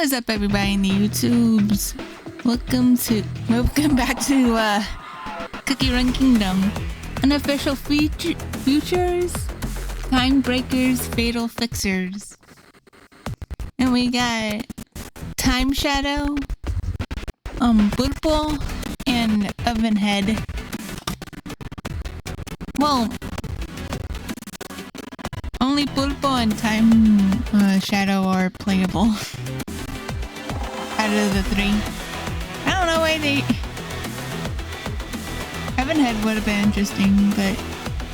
What is up, everybody in the YouTubes? Welcome back to Cookie Run Kingdom. Unofficial futures, time breakers, fatal fixers. And we got Time Shadow, Purple, and Oven Head. Well, only Purple and Time Shadow are playable. Out of the three. I don't know why they... Oven Head would have been interesting, but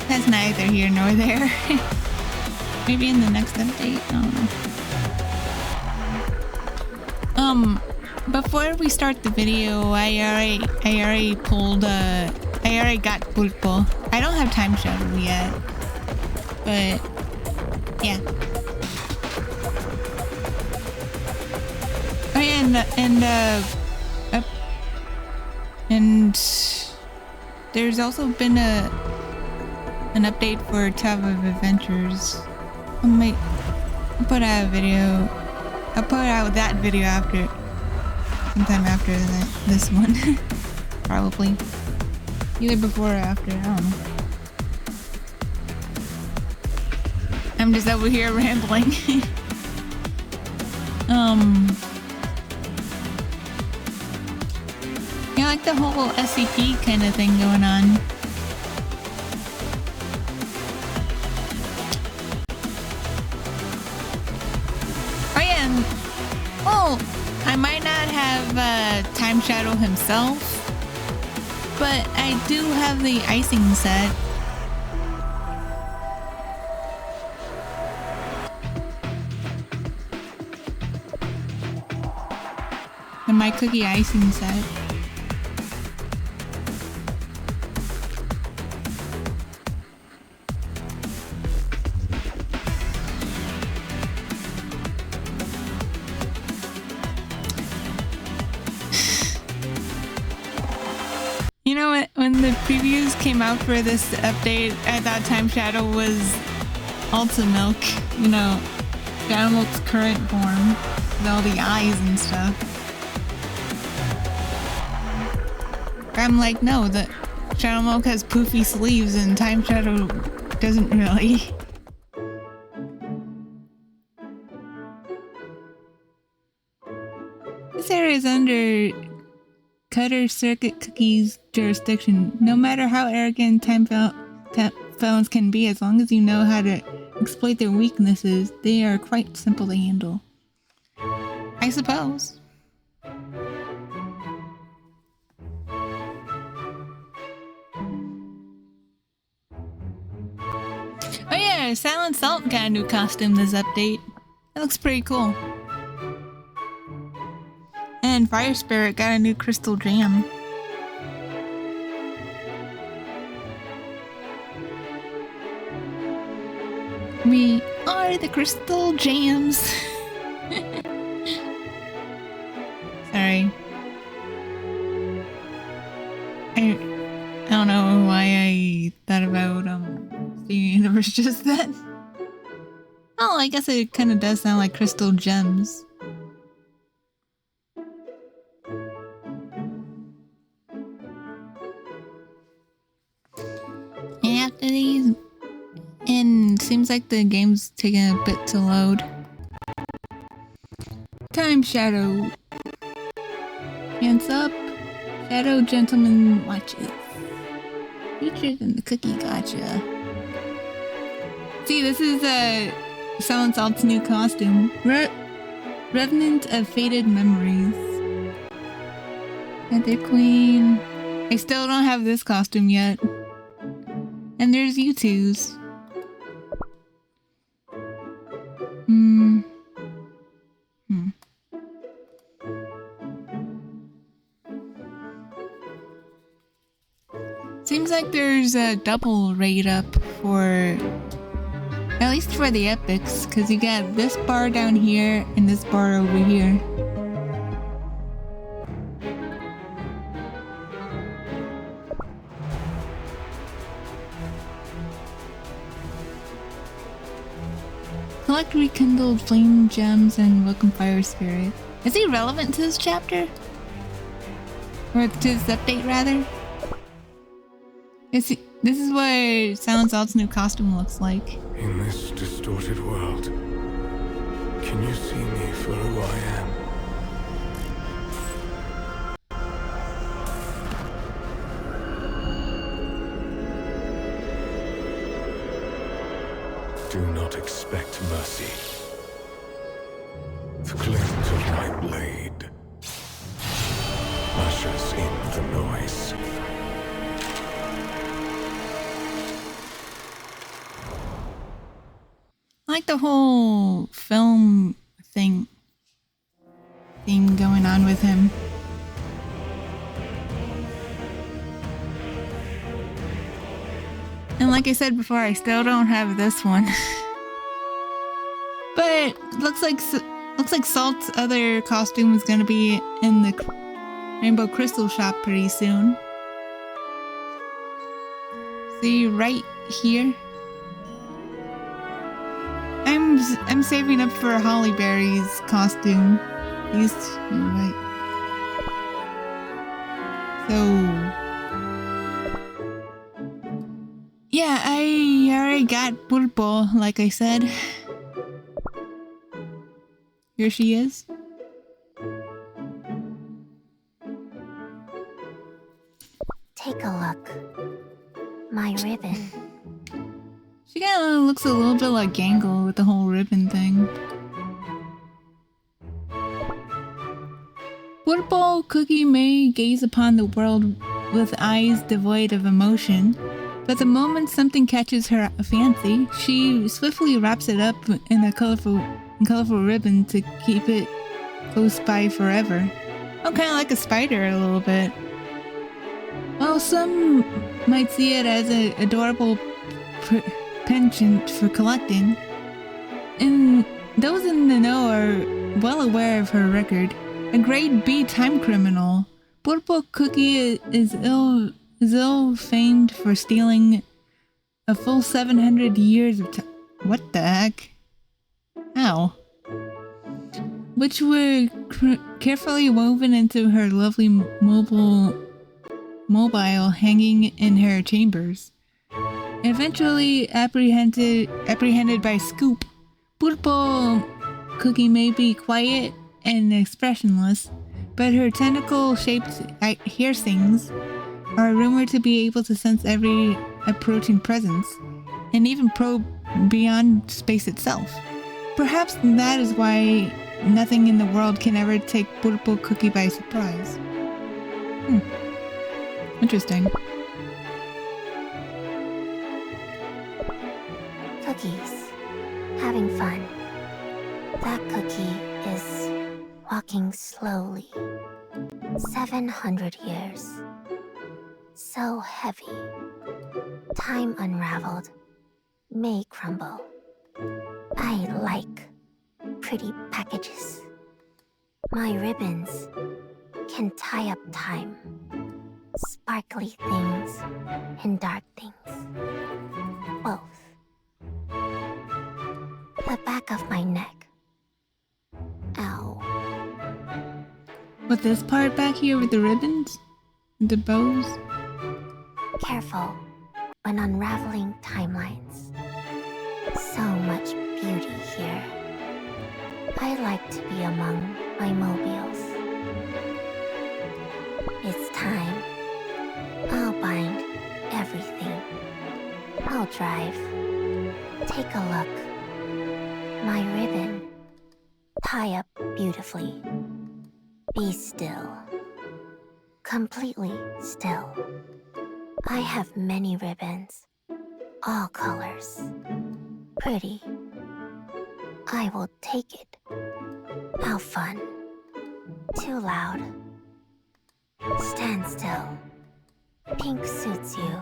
that's neither here nor there. Maybe in the next update? I don't know. Before we start the video, I already got Pulpo. I don't have Time Shadow yet. But, yeah. Oh yeah, and there's also been an update for Tab of Adventures. I'll put out a video. I'll put out that video sometime after this one. Probably. Either before or after, I don't know. I'm just over here rambling. Yeah, like the whole SCP kind of thing going on. Oh yeah, and, well, I might not have Time Shadow himself, but I do have the icing set. And my cookie icing set. You know what? When the previews came out for this update, I thought Time Shadow was Ultra Milk. You know, Shadow Milk's current form with all the eyes and stuff. I'm like, no, the Shadow Milk has poofy sleeves and Time Shadow doesn't really. This area is under Cutter Circuit Cookie's jurisdiction. No matter how arrogant Time Felons can be, as long as you know how to exploit their weaknesses, they are quite simple to handle. I suppose. Oh yeah, Silent Salt got a new costume this update. That looks pretty cool. And Fire Spirit got a new crystal jam. We are the crystal jams. Sorry. I don't know why I thought about the universe just then. Oh, I guess it kind of does sound like crystal gems. And after these, and seems like the game's taking a bit to load. Time Shadow. Hands up. Shadow Gentleman watches. Featured in the Cookie Gotcha. See, this is Silent Salt's new costume. Revenant of Faded Memories. Feather Queen. I still don't have this costume yet. And there's U2's. Seems like there's a double raid up for, at least for the epics, because you got this bar down here and this bar over here. Collect rekindled flame gems and welcome fire spirit. Is he relevant to this chapter? Or to this update, rather? This is what Silent Salt's new costume looks like. In this distorted world, can you see me for who I am? Do not expect mercy. The glint of my blade ushers in the noise. I like the whole film theme going on with him. And like I said before, I still don't have this one. But looks like Salt's other costume is going to be in the Rainbow Crystal shop pretty soon. See right here. I'm saving up for Holly Berry's costume. These right. So yeah, I already got Pulpo, like I said. Here she is. Take a look. My ribbon. She kind of looks a little bit like Gangle with the whole ribbon thing. Purple Cookie may gaze upon the world with eyes devoid of emotion, but the moment something catches her fancy, she swiftly wraps it up in a colorful ribbon to keep it close by forever. I'm kind of like a spider a little bit. While some might see it as an adorable penchant for collecting, and those in the know are well aware of her record. A grade B time criminal, Purple Cookie is ill famed for stealing a full 700 years of time. What the heck? How? Which were carefully woven into her lovely mobile hanging in her chambers. Eventually apprehended by Scoop, Purple Cookie may be quiet and expressionless, but her tentacle-shaped piercings are rumored to be able to sense every approaching presence, and even probe beyond space itself. Perhaps that is why nothing in the world can ever take Purple Cookie by surprise. Interesting. Cookies. Having fun. That cookie is walking slowly. 700 years. So heavy. Time unraveled. May crumble. I like pretty packages. My ribbons can tie up time. Sparkly things and dark things. Both. The back of my neck. Ow. With this part back here with the ribbons? The bows? Careful when unraveling timelines. So much beauty here. I like to be among my mobiles. It's time. I'll bind everything. I'll drive. Take a look. My ribbon. Tie up beautifully. Be still. Completely still. I have many ribbons. All colors. Pretty. I will take it. How fun. Too loud. Stand still. Pink suits you.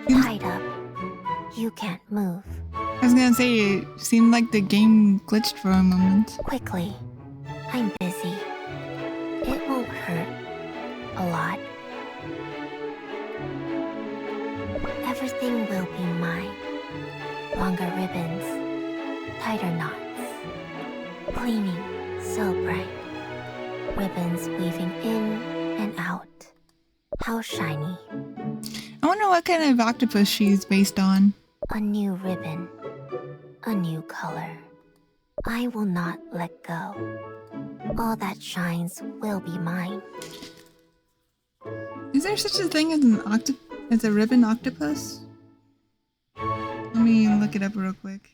Tied up. You can't move. I was gonna say, it seemed like the game glitched for a moment. Quickly. I'm busy. It won't hurt. A lot. Everything will be mine. Longer ribbons, tighter knots, gleaming so bright. Ribbons weaving in and out. How shiny. I wonder what kind of octopus she's based on. A new ribbon, a new color. I will not let go. All that shines will be mine. Is there such a thing as a ribbon octopus? Let me look it up real quick.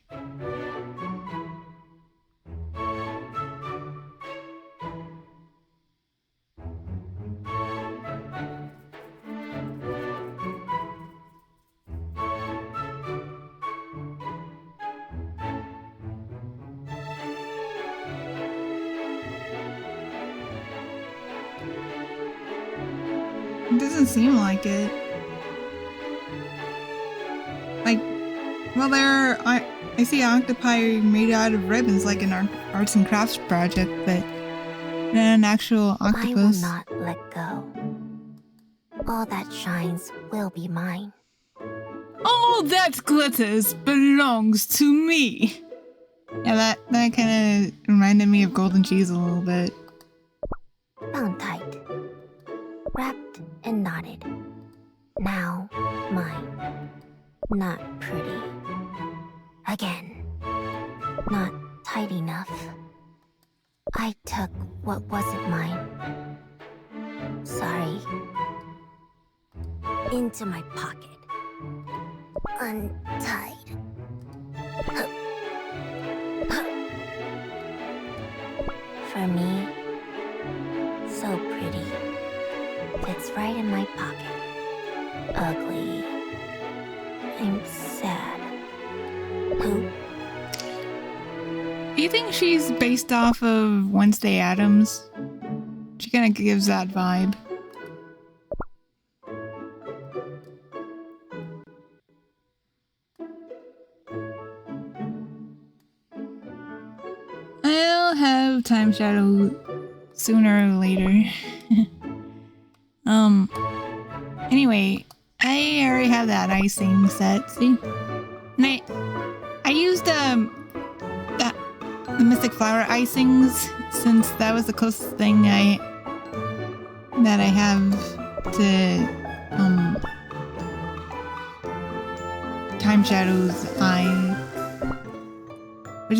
It doesn't seem like it. Like, well, I see octopi made out of ribbons, like an arts and crafts project, but not an actual octopus. I will not let go. All that shines will be mine. All that glitters belongs to me. Yeah, that kind of reminded me of Golden Cheese a little bit. Bound tight. Wrapped and knotted. Now mine. Not pretty. Again. Not tight enough. I took what wasn't mine. Sorry. Into my pocket. Untied. For me, so pretty. Fits right in my pocket. Ugly. I'm sad. Who? Do you think she's based off of Wednesday Addams? She kind of gives that vibe. I'll have Time Shadow sooner or later. Anyway, I already have that icing set, see? And I used the Mystic Flower icings since that was the closest thing that I have to Time Shadow's eye, which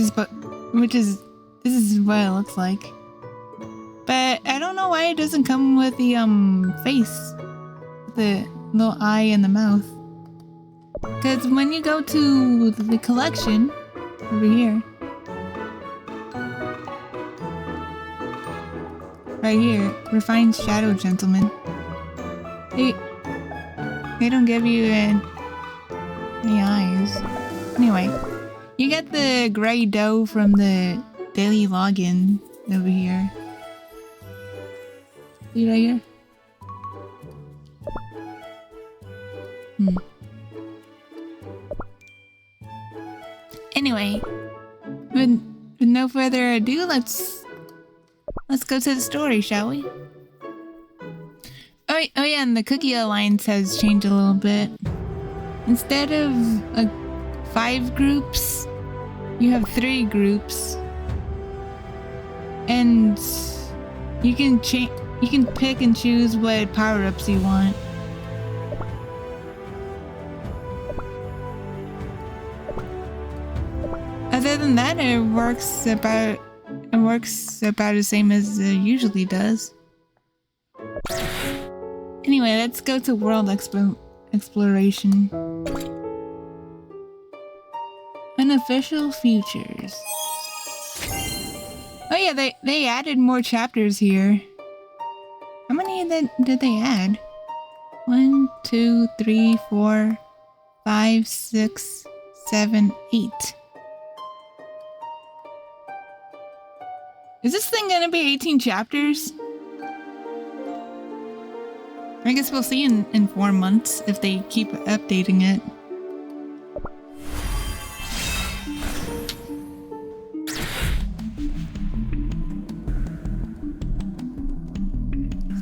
is this is what it looks like. But I don't know why it doesn't come with the face, the little eye and the mouth. Because when you go to the collection over here, right here, Refined Shadow Gentleman, they don't give you any eyes. Anyway, you get the gray dough from the daily login over here. See right here? Anyway, with no further ado, let's go to the story, shall we? Oh yeah, and the Cookie Alliance has changed a little bit. Instead of 5 groups, you have 3 groups, and you can pick and choose what power-ups you want. Other than that, it works about the same as it usually does. Anyway, let's go to world exploration. Unofficial features. Oh yeah, they added more chapters here. How many did they add? 1, 2, 3, 4, 5, 6, 7, 8. Is this thing gonna be 18 chapters? I guess we'll see in 4 months if they keep updating it.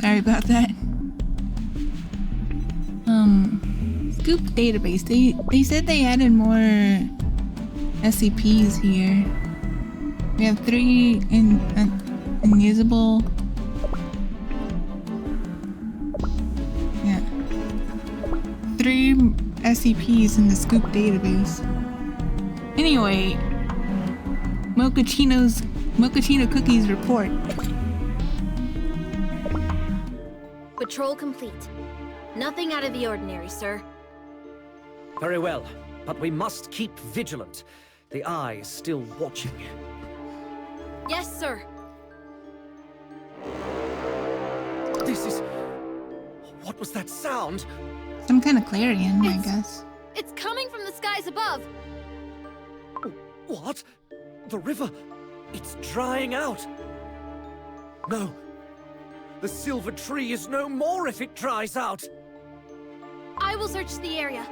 Sorry about that. Scoop database. They said they added more SCPs here. We have 3 unusable. Yeah. 3 SCPs in the Scoop database. Anyway, Mochaccino Cookies report. Patrol complete. Nothing out of the ordinary, sir. Very well, but we must keep vigilant. The Eye is still watching. Yes, sir. This is... What was that sound? Some kind of clarion, I guess. It's coming from the skies above. What? The river... It's drying out. No. The silver tree is no more if it dries out. I will search the area.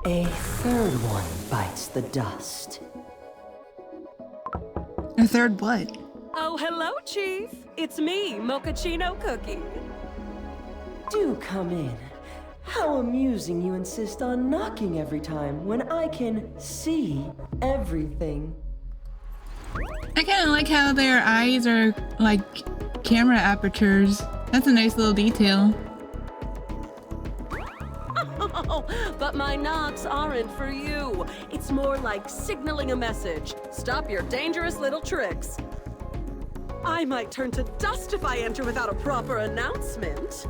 A third one bites the dust. A third what? Oh, hello, Chief. It's me, Mochaccino Cookie. Do come in. How amusing you insist on knocking every time when I can see everything. I kind of like how their eyes are like camera apertures. That's a nice little detail. Oh, but my knocks aren't for you. It's more like signaling a message. Stop your dangerous little tricks. I might turn to dust if I enter without a proper announcement.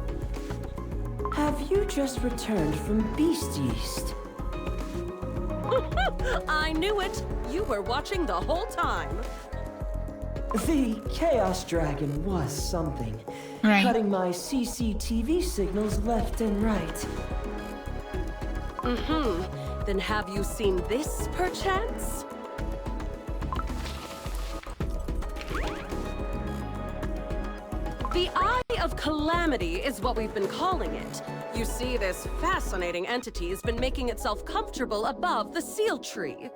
Have you just returned from Beast East? I knew it. You were watching the whole time. The Chaos Dragon was something. Right. Cutting my CCTV signals left and right. Then have you seen this, perchance? The Eye of Calamity is what we've been calling it. You see, this fascinating entity has been making itself comfortable above the seal tree.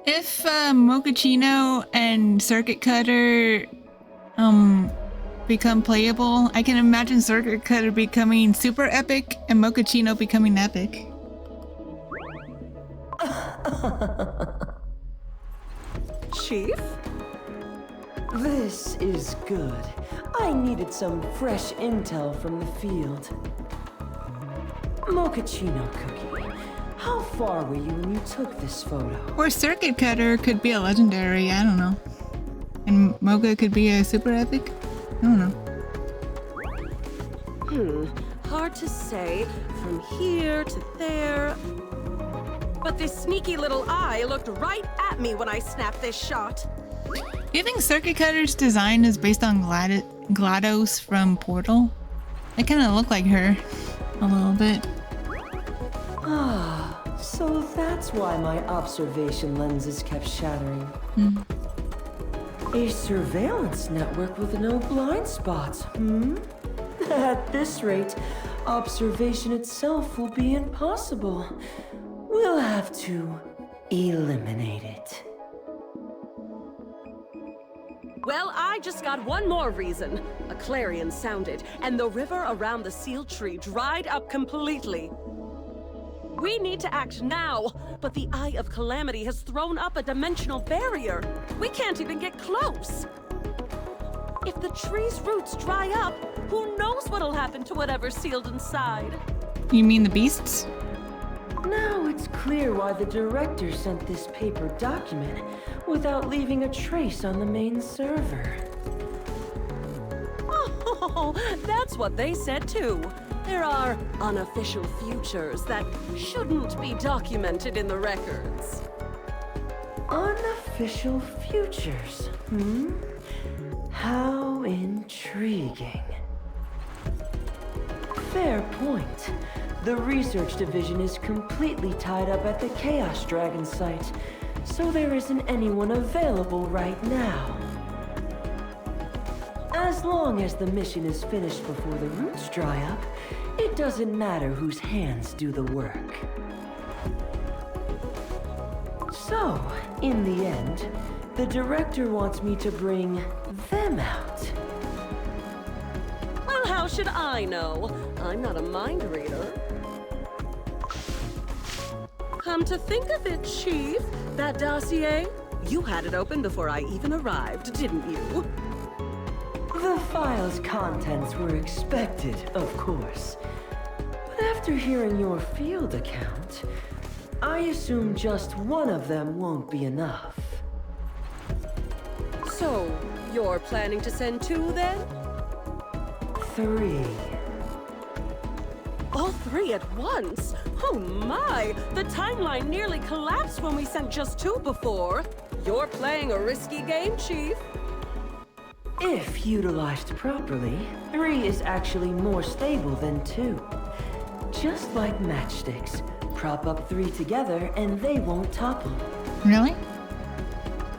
If Mochaccino and Circuit Cutter become playable, I can imagine Circuit Cutter becoming super epic and Mochaccino becoming epic. Chief? This is good. I needed some fresh intel from the field. Mochaccino Cookie, how far were you when you took this photo? Or Circuit Cutter could be a legendary, I don't know. And Mocha could be a super epic? I don't know. Hard to say. From here to there. But this sneaky little eye looked right at me when I snapped this shot. Do you think Circuit Cutter's design is based on GLaDOS from Portal? They kind of look like her a little bit. Ah, so that's why my observation lenses kept shattering. A surveillance network with no blind spots, At this rate, observation itself will be impossible. We'll have to eliminate it. Well, I just got one more reason. A clarion sounded, and the river around the seal tree dried up completely. We need to act now, but the Eye of Calamity has thrown up a dimensional barrier. We can't even get close. If the tree's roots dry up, who knows what'll happen to whatever's sealed inside? You mean the beasts? Now it's clear why the director sent this paper document without leaving a trace on the main server. Oh, that's what they said too. There are unofficial futures that shouldn't be documented in the records. Unofficial futures, How intriguing. Fair point. The research division is completely tied up at the Chaos Dragon site, so there isn't anyone available right now. As long as the mission is finished before the roots dry up, it doesn't matter whose hands do the work. So, in the end, the director wants me to bring them out. We'll How should I know? I'm not a mind reader. Come to think of it, Chief, that dossier, you had it open before I even arrived, didn't you? The file's contents were expected, of course. But after hearing your field account, I assume just one of them won't be enough. So, you're planning to send 2 then? 3. All 3 at once? Oh my! The timeline nearly collapsed when we sent just 2 before. You're playing a risky game, Chief. If utilized properly, 3 is actually more stable than 2. Just like matchsticks. Prop up 3 together and they won't topple. Really?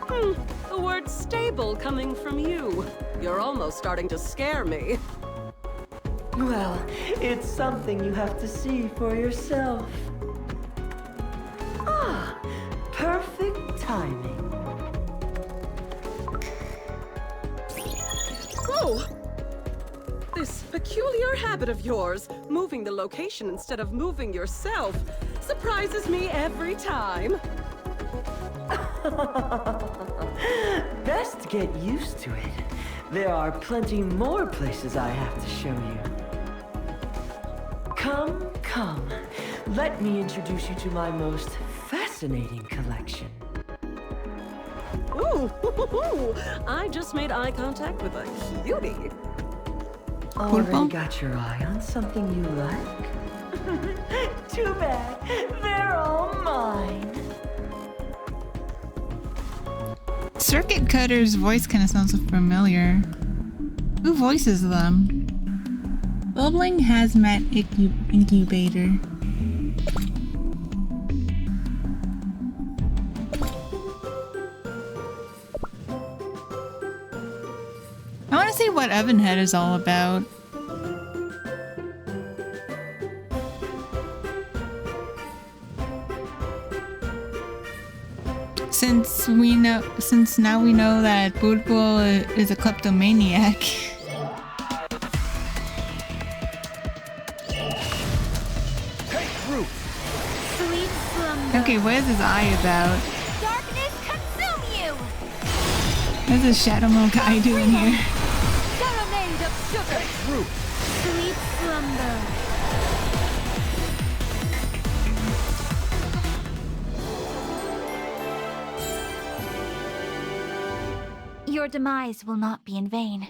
The word stable coming from you. You're almost starting to scare me. Well, it's something you have to see for yourself. Ah, perfect timing. Oh! This peculiar habit of yours, moving the location instead of moving yourself, surprises me every time. Best get used to it. There are plenty more places I have to show you. Come. Let me introduce you to my most fascinating collection. Ooh, I just made eye contact with a cutie. Already got your eye on something you like? Too bad. They're all mine. Circuit Cutter's voice kind of sounds familiar. Who voices them? Bubbling Hazmat Incubator. I want to see what Ovenhead is all about. Since now we know that Bootbull is a kleptomaniac. Sweet slumber. Okay, what is his eye about? Darkness consume you! What's this Shadow Mode guy doing here? Serenade of sugar. Sweet slumber. Your demise will not be in vain.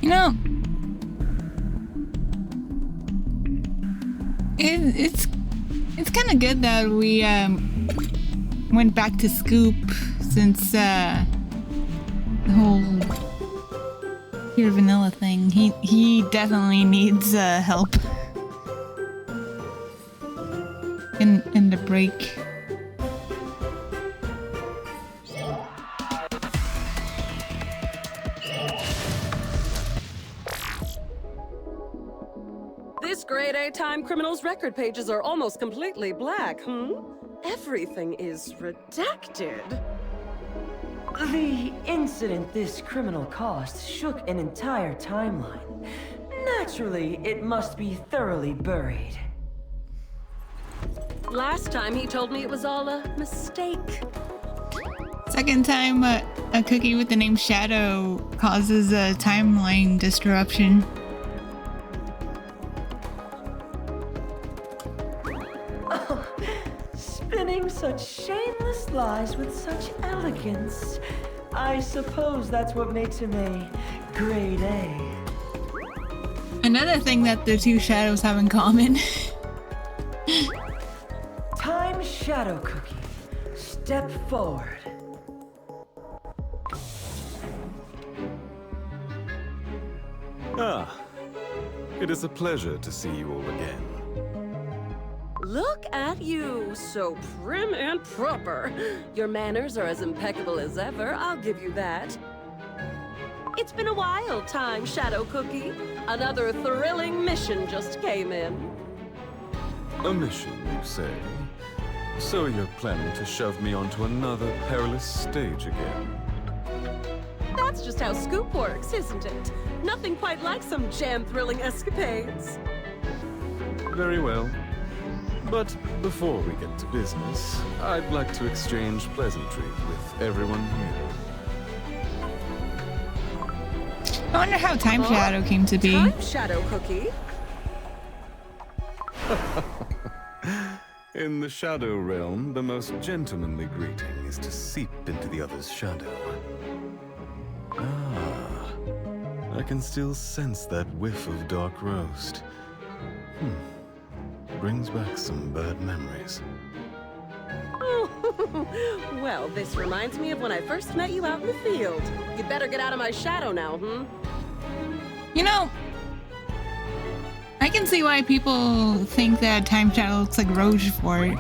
You know, it's kind of good that we went back to Scoop since the whole Pure Vanilla thing. He definitely needs help in the break. This grade A time criminal's record pages are almost completely black, Everything is redacted. The incident this criminal caused shook an entire timeline. Naturally, it must be thoroughly buried. Last time he told me it was all a mistake. Second time a cookie with the name Shadow causes a timeline disruption. Spinning such shameless lies with such elegance. I suppose that's what makes him a grade A. Another thing that the two shadows have in common. Time Shadow Cookie. Step forward. Ah, it is a pleasure to see you all again. Look at you, so prim and proper. Your manners are as impeccable as ever, I'll give you that. It's been a while, Time Shadow Cookie. Another thrilling mission just came in. A mission, you say? So you're planning to shove me onto another perilous stage again? That's just how Scoop works, isn't it? Nothing quite like some jam-thrilling escapades. Very well. But before we get to business, I'd like to exchange pleasantries with everyone here. I wonder how Time Shadow came to be. Time Shadow Cookie? In the Shadow Realm, the most gentlemanly greeting is to seep into the other's shadow. Ah, I can still sense that whiff of dark roast. Brings back some bad memories. Well, this reminds me of when I first met you out in the field. You better get out of my shadow now, You know, I can see why people think that Time Shadow looks like Rochefort.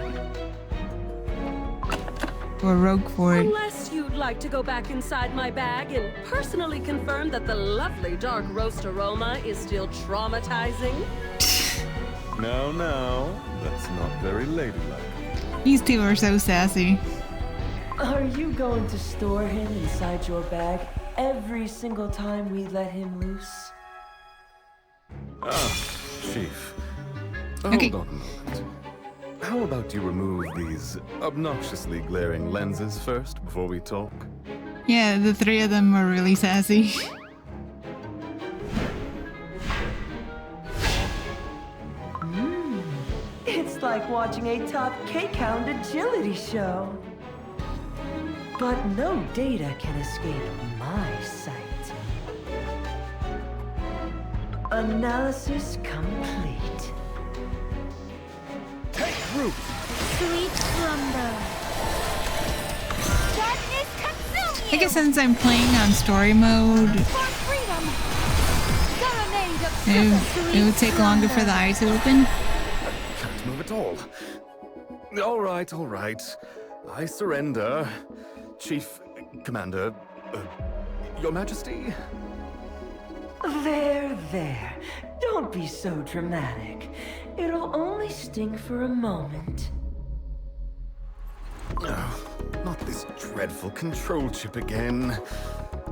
Or Roquefort. Unless you'd like to go back inside my bag and personally confirm that the lovely dark roast aroma is still traumatizing. Now, that's not very ladylike. These two are so sassy. Are you going to store him inside your bag every single time we let him loose? Chief. Okay. Hold on a moment. How about you remove these obnoxiously glaring lenses first before we talk? Yeah, the three of them are really sassy. It's like watching a top cake hound agility show. But no data can escape my sight. Analysis complete. Take root! Sweet slumber. Darkness consume you. I guess since I'm playing on story mode, For freedom. Serenade of it would take longer for the eyes to open. Can't move at all. All right. I surrender. Chief, Commander, Your Majesty? There. Don't be so dramatic. It'll only sting for a moment. Oh, not this dreadful control chip again.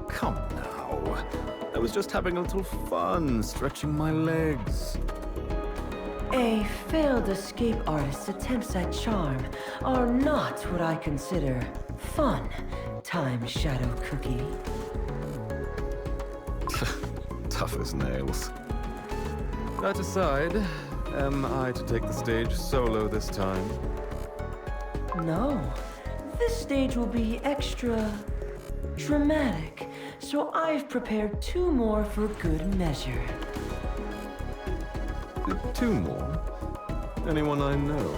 Come now. I was just having a little fun, stretching my legs. A failed escape artist's attempts at charm are not what I consider fun, Time Shadow Cookie. Tough as nails. That aside, am I to take the stage solo this time? No, this stage will be extra dramatic, so I've prepared 2 more for good measure. 2 more? Anyone I know?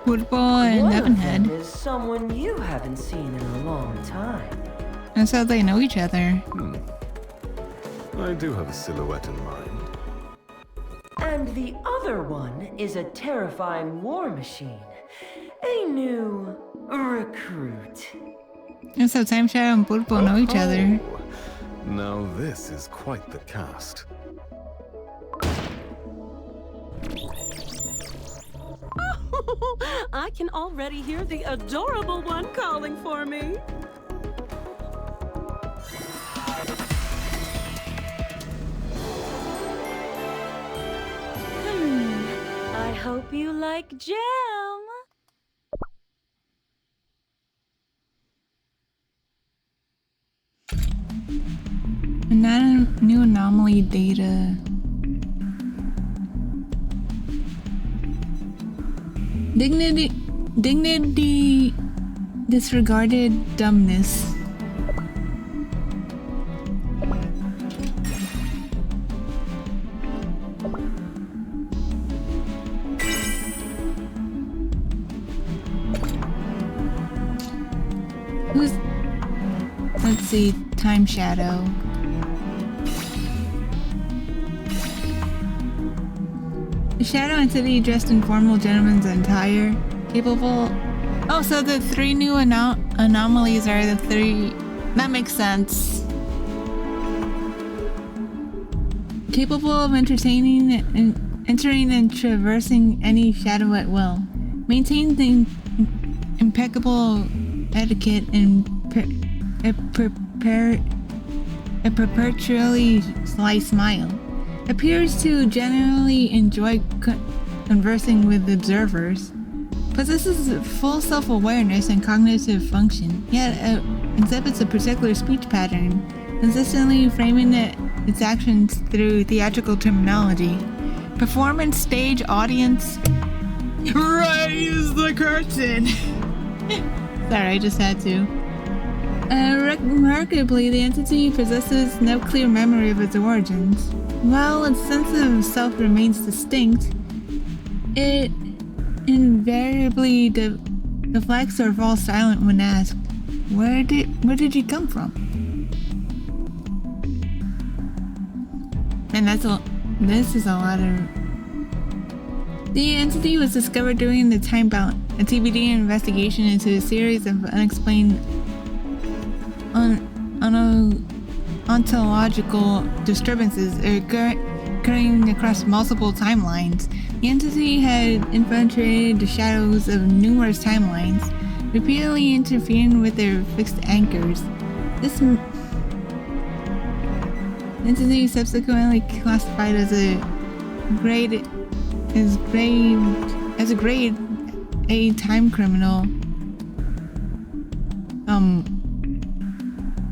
Football and One of them Leavenhead. is someone you haven't seen in a long time. That's how they know each other. I do have a silhouette in mind. And the other one is a terrifying war machine. A new recruit. That's how Time Shadow and Football know each other. Oh, now this is quite the cast. I can already hear the adorable one calling for me. I hope you like jam. New anomaly data. Dignity disregarded dumbness. Let's see, Time Shadow. The shadow entity dressed in formal gentleman's attire, capable... Oh, so the 3 new anomalies are the 3... That makes sense. Capable of entering and traversing any shadow at will. Maintain the impeccable etiquette and a perpetually sly smile. Appears to generally enjoy conversing with observers. Possesses full self-awareness and cognitive function, yet exhibits a particular speech pattern, consistently framing its actions through theatrical terminology. Performance, stage, audience. Raise the curtain! Sorry, I just had to. Remarkably, the entity possesses no clear memory of its origins. While its sense of self remains distinct, it invariably deflects or falls silent when asked, where did you come from? And this is a lot of... The entity was discovered during the time bound, a TBD investigation into a series of unexplained ontological disturbances occurring across multiple timelines. The entity had infiltrated the shadows of numerous timelines, repeatedly interfering with their fixed anchors. This entity subsequently classified as a grade A time criminal.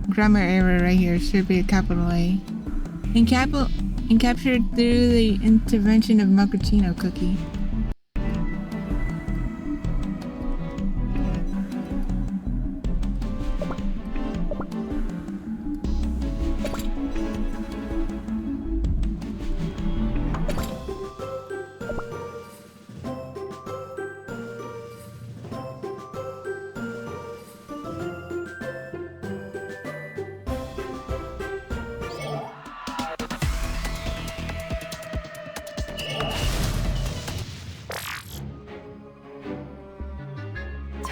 Grammar error right here, should be a capital A. And captured through the intervention of Mochaccino Cookie.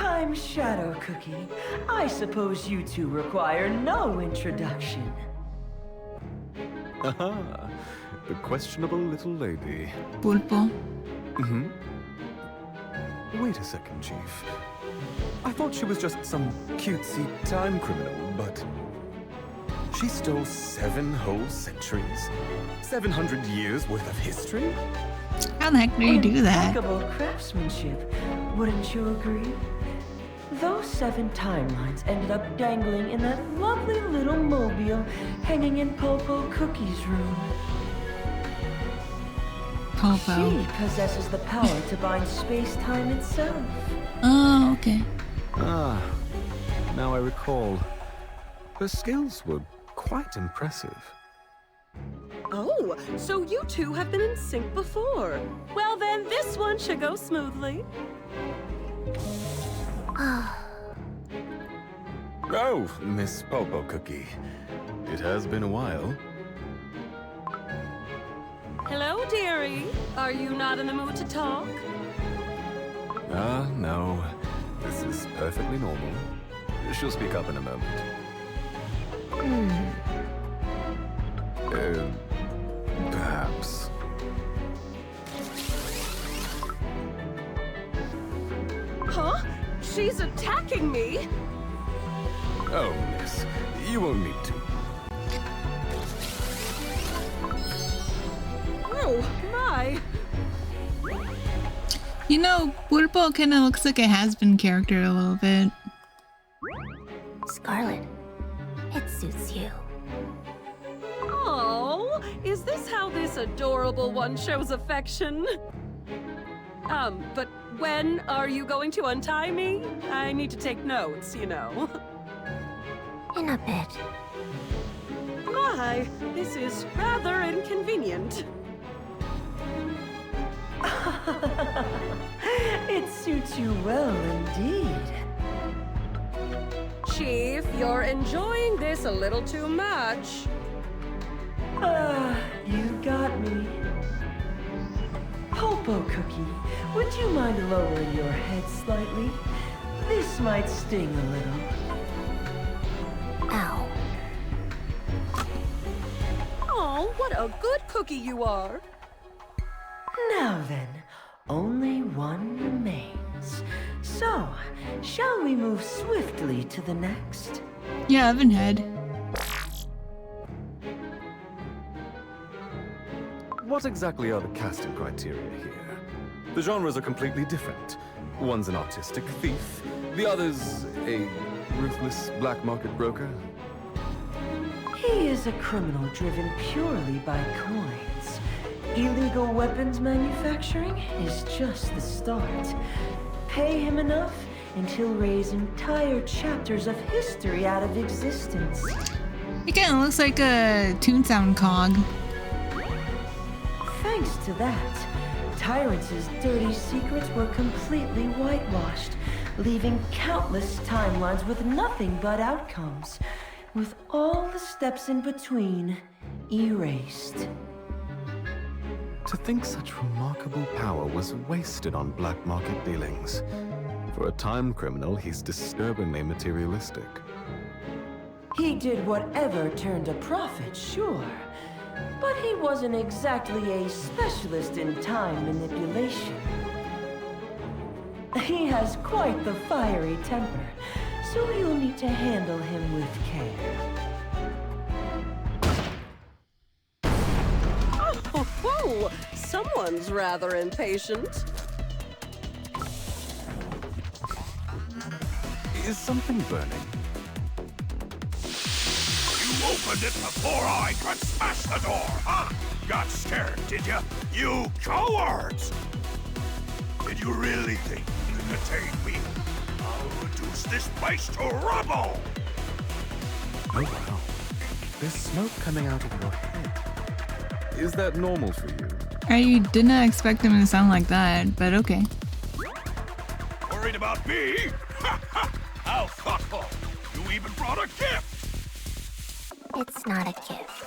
I'm Shadow Cookie. I suppose you two require no introduction. Aha! The questionable little lady. Pulpo. Mm-hmm. Wait a second, Chief. I thought she was just some cutesy time criminal, but... she stole 7 whole centuries? 700 years worth of history? How the heck do you do that? Impeccable craftsmanship, wouldn't you agree? Those 7 timelines ended up dangling in that lovely little mobile hanging in Popo Cookie's room. Popo. She possesses the power to bind space-time itself. Oh, okay. Ah, now I recall. Her skills were quite impressive. Oh, so you two have been in sync before. Well then, this one should go smoothly. Oh, Miss Popo Cookie. It has been a while. Hello, dearie. Are you not in the mood to talk? No. This is perfectly normal. She'll speak up in a moment. Perhaps. Huh? She's attacking me? Oh, miss. You won't need to. Oh, my. You know, Pulpo kind of looks like a has-been character a little bit. Scarlet, it suits you. Oh, is this how this adorable one shows affection? But when are you going to untie me? I need to take notes, you know. In a bit. My, this is rather inconvenient. It suits you well indeed. Chief, you're enjoying this a little too much. You got me. Popo Cookie, would you mind lowering your head slightly? This might sting a little. Ow. Oh, what a good cookie you are. Now then, only one remains. So, shall we move swiftly to the next? Yeah, Ovenhead. What exactly are the casting criteria here? The genres are completely different. One's an artistic thief, the other's a ruthless black market broker. He is a criminal driven purely by coins. Illegal weapons manufacturing is just the start. Pay him enough, and he'll raise entire chapters of history out of existence. It kind of looks like a Toontown cog. Thanks to that, Tyrants' dirty secrets were completely whitewashed, leaving countless timelines with nothing but outcomes, with all the steps in between erased. To think such remarkable power was wasted on black market dealings. For a time criminal, he's disturbingly materialistic. He did whatever turned a profit, sure. But he wasn't exactly a specialist in time manipulation. He has quite the fiery temper, so you'll need to handle him with care. Oh, someone's rather impatient. Is something burning? You opened it before I could smash the door, huh? Got scared, did you? You cowards! Did you really think you could contain me? I'll reduce this place to rubble! Oh wow. There's smoke coming out of your head. Is that normal for you? I did not expect him to sound like that, but okay. Worried about me? Ha ha! How thoughtful! You even brought a gift! It's not a gift.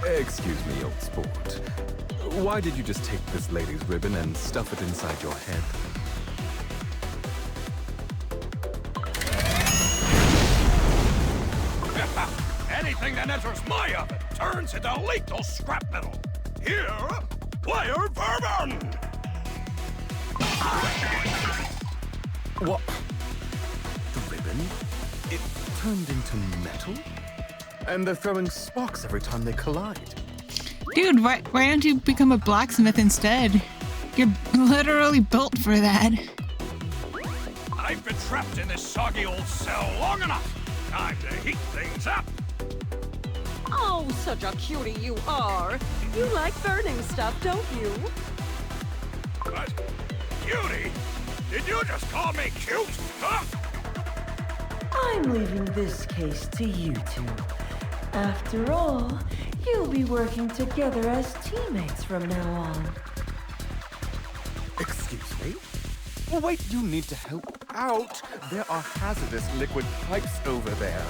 Excuse me, old sport. Why did you just take this lady's ribbon and stuff it inside your head? Anything that enters my oven turns into lethal scrap metal. Here, player vermin! What? The ribbon? It turned into metal? And they're throwing sparks every time they collide. Dude, why don't you become a blacksmith instead? You're literally built for that. I've been trapped in this soggy old cell long enough. Time to heat things up. Oh, such a cutie you are. You like burning stuff, don't you? What? Cutie? Did you just call me cute? Huh? I'm leaving this case to you two. After all, you'll be working together as teammates from now on. Excuse me? Oh, wait, you need to help out. There are hazardous liquid pipes over there.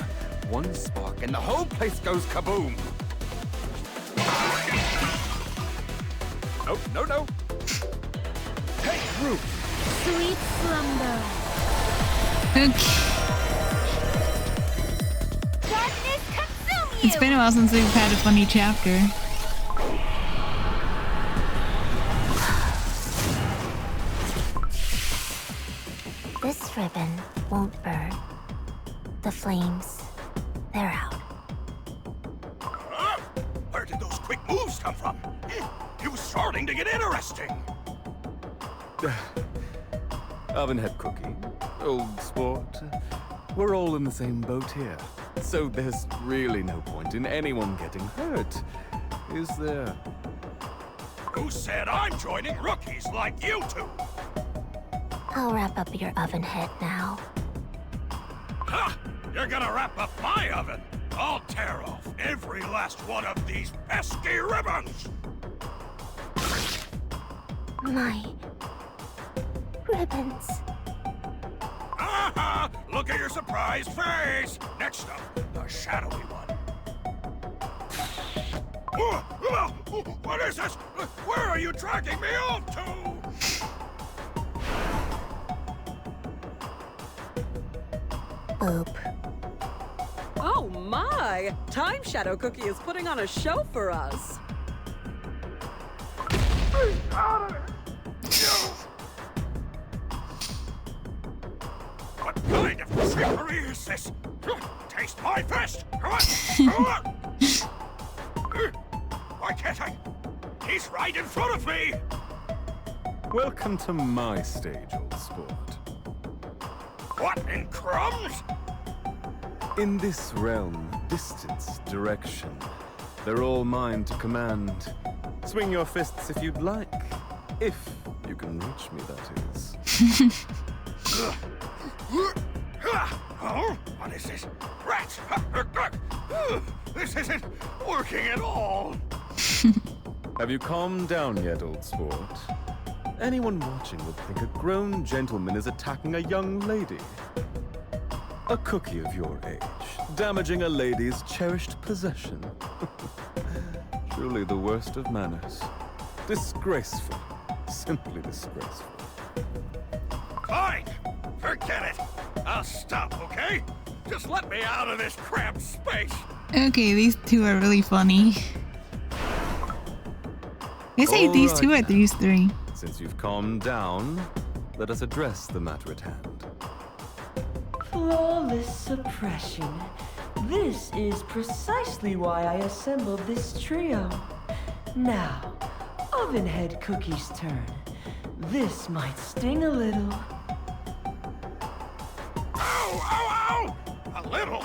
One spark and the whole place goes kaboom. Oh, no. Take root. Sweet slumber. Okay. Darkness consume you! It's been a while since we've had a funny chapter. This ribbon won't burn. The flames, they're out. Huh? Where did those quick moves come from? It was starting to get interesting. Ovenhead cookie, old sport. We're all in the same boat here. So there's really no point in anyone getting hurt, is there? Who said I'm joining rookies like you two? I'll wrap up your oven head now. Ha! You're gonna wrap up my oven? I'll tear off every last one of these pesky ribbons! My ribbons. Aha! Look at your surprised face! Next up, the shadowy one. What is this? Where are you dragging me off to? Boop. Oh my! Time Shadow Cookie is putting on a show for us. kind of trickery is this? Taste my fist! Come on! Why can't I? He's right in front of me! Welcome to my stage, old sport. What in crumbs? In this realm, distance, direction, they're all mine to command. Swing your fists if you'd like. If you can reach me, that is. Oh, what is this? Rats! This isn't working at all! Have you calmed down yet, old sport? Anyone watching would think a grown gentleman is attacking a young lady. A cookie of your age, damaging a lady's cherished possession. Truly the worst of manners. Disgraceful. Simply disgraceful. Fine! Forget it! I'll stop, okay? Just let me out of this cramped space! Okay, these two are really funny. They say these two or these three. Since you've calmed down, let us address the matter at hand. Flawless suppression. This is precisely why I assembled this trio. Now, Ovenhead Cookie's turn. This might sting a little. Ow! Ow! Ow! A little?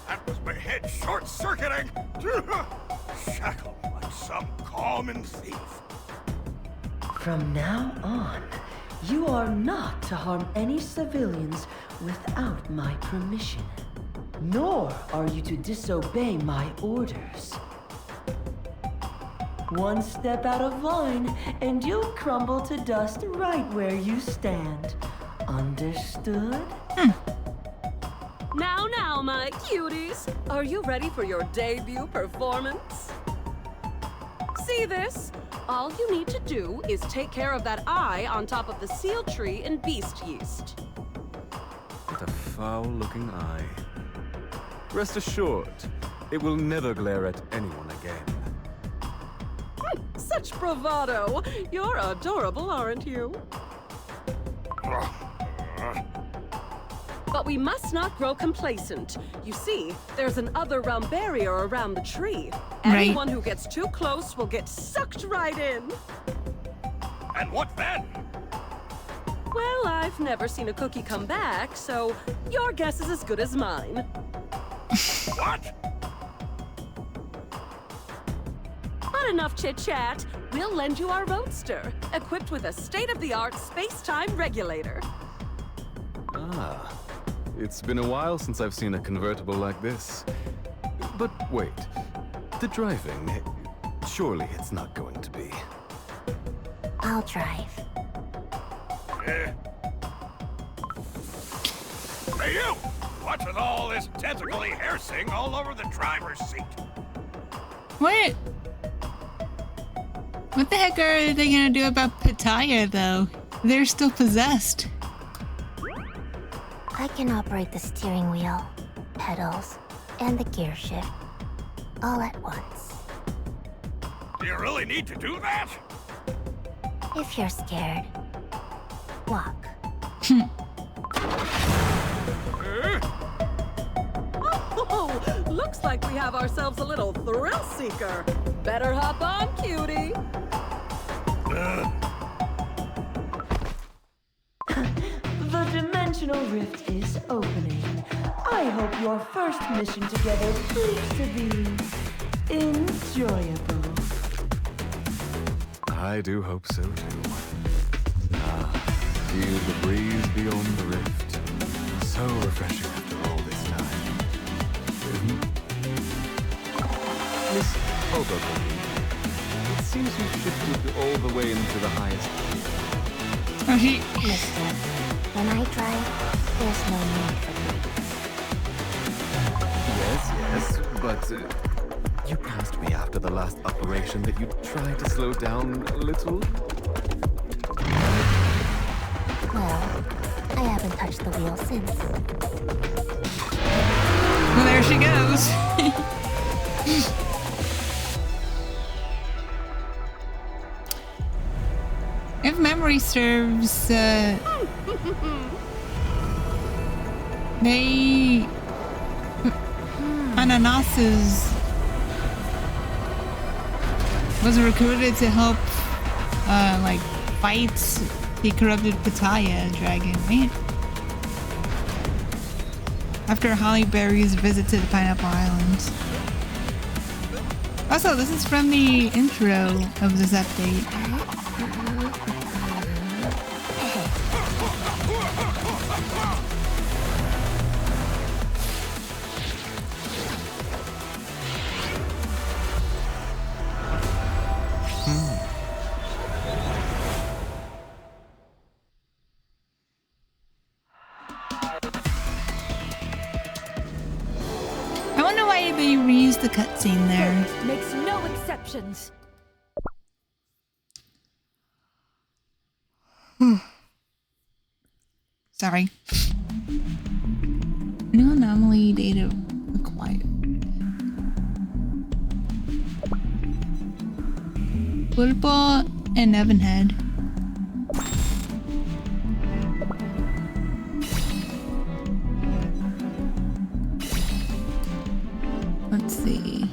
That was my head short-circuiting! Shackled like some common thief. From now on, you are not to harm any civilians without my permission. Nor are you to disobey my orders. One step out of line, and you'll crumble to dust right where you stand. Understood? Now, my cuties, are you ready for your debut performance? See this? All you need to do is take care of that eye on top of the seal tree in beast yeast. What a foul-looking eye. Rest assured, it will never glare at anyone again. Such bravado! You're adorable, aren't you? But we must not grow complacent. You see, there's an other-realm barrier around the tree. Anyone who gets too close will get sucked right in. And what then? Well, I've never seen a cookie come back, so your guess is as good as mine. What? Not enough chit-chat. We'll lend you our roadster, equipped with a state-of-the-art space-time regulator. Ah, it's been a while since I've seen a convertible like this. But wait, the driving, surely it's not going to be. I'll drive. Hey, you! What's with all this tentacly hair-sing all over the driver's seat? What? What the heck are they gonna do about Pitaya, though? They're still possessed. I can operate the steering wheel, pedals, and the gear shift all at once. Do you really need to do that? If you're scared, walk. Oh, looks like we have ourselves a little thrill seeker. Better hop on, cutie. The dimensional rift is opening. I hope your first mission together proves to be enjoyable. I do hope so, too. Ah, feel the breeze beyond the rift. So refreshing after all this time. Miss Oberlin, it seems you've shifted all the way into the highest gear. Oh, he... Mister, when I drive, there's no need for me. Yes, but you promised me after the last operation that you'd try to slow down a little. Well, I haven't touched the wheel since. Well, there she goes. If memory serves, They... Ananasis was recruited to help, like, fight the corrupted Pitaya dragon, right? After Holly Berry's visit to the Pineapple Islands. Also, this is from the intro of this update. I wonder why they reused the cutscene there. Makes no exceptions. Sorry. New anomaly data acquired. Football and Evanhead. Let's see.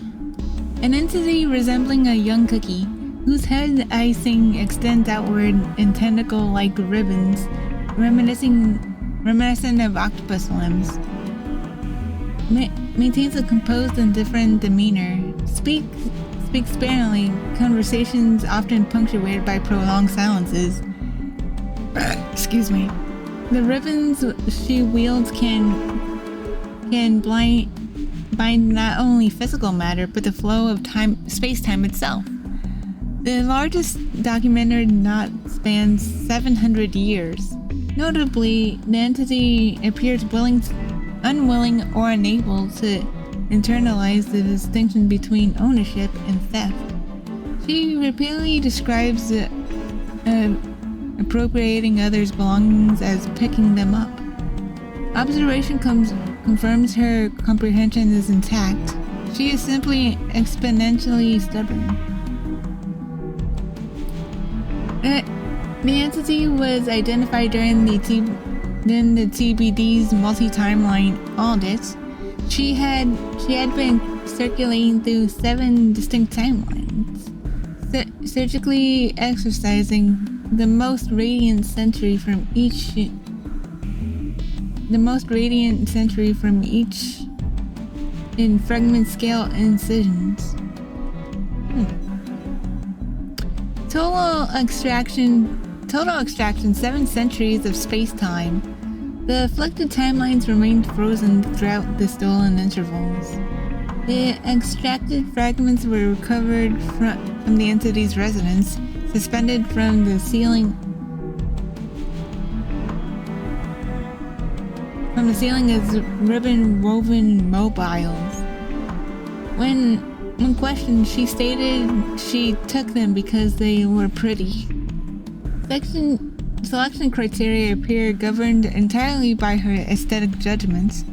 An entity resembling a young cookie, whose head icing extends outward in tentacle-like ribbons, reminiscent of octopus limbs. Maintains a composed and different demeanor. Speaks sparingly. Conversations often punctuated by prolonged silences. Excuse me. The ribbons she wields can bind not only physical matter, but the flow of space-time itself. The largest documented knot spans 700 years. Notably, the entity appears unwilling or unable to internalize the distinction between ownership and theft. She repeatedly describes appropriating others' belongings as picking them up. Observation confirms her comprehension is intact. She is simply exponentially stubborn. The entity was identified during the TBD's multi-timeline audit. She had been circulating through 7 distinct timelines, surgically exercising the most radiant century from each in fragment scale incisions. Total extraction 7 centuries of space-time. The afflicted timelines remained frozen throughout the stolen intervals. The extracted fragments were recovered from the entity's residence, suspended from the ceiling as ribbon-woven mobiles. When questioned, she stated she took them because they were pretty. Selection criteria appear governed entirely by her aesthetic judgments.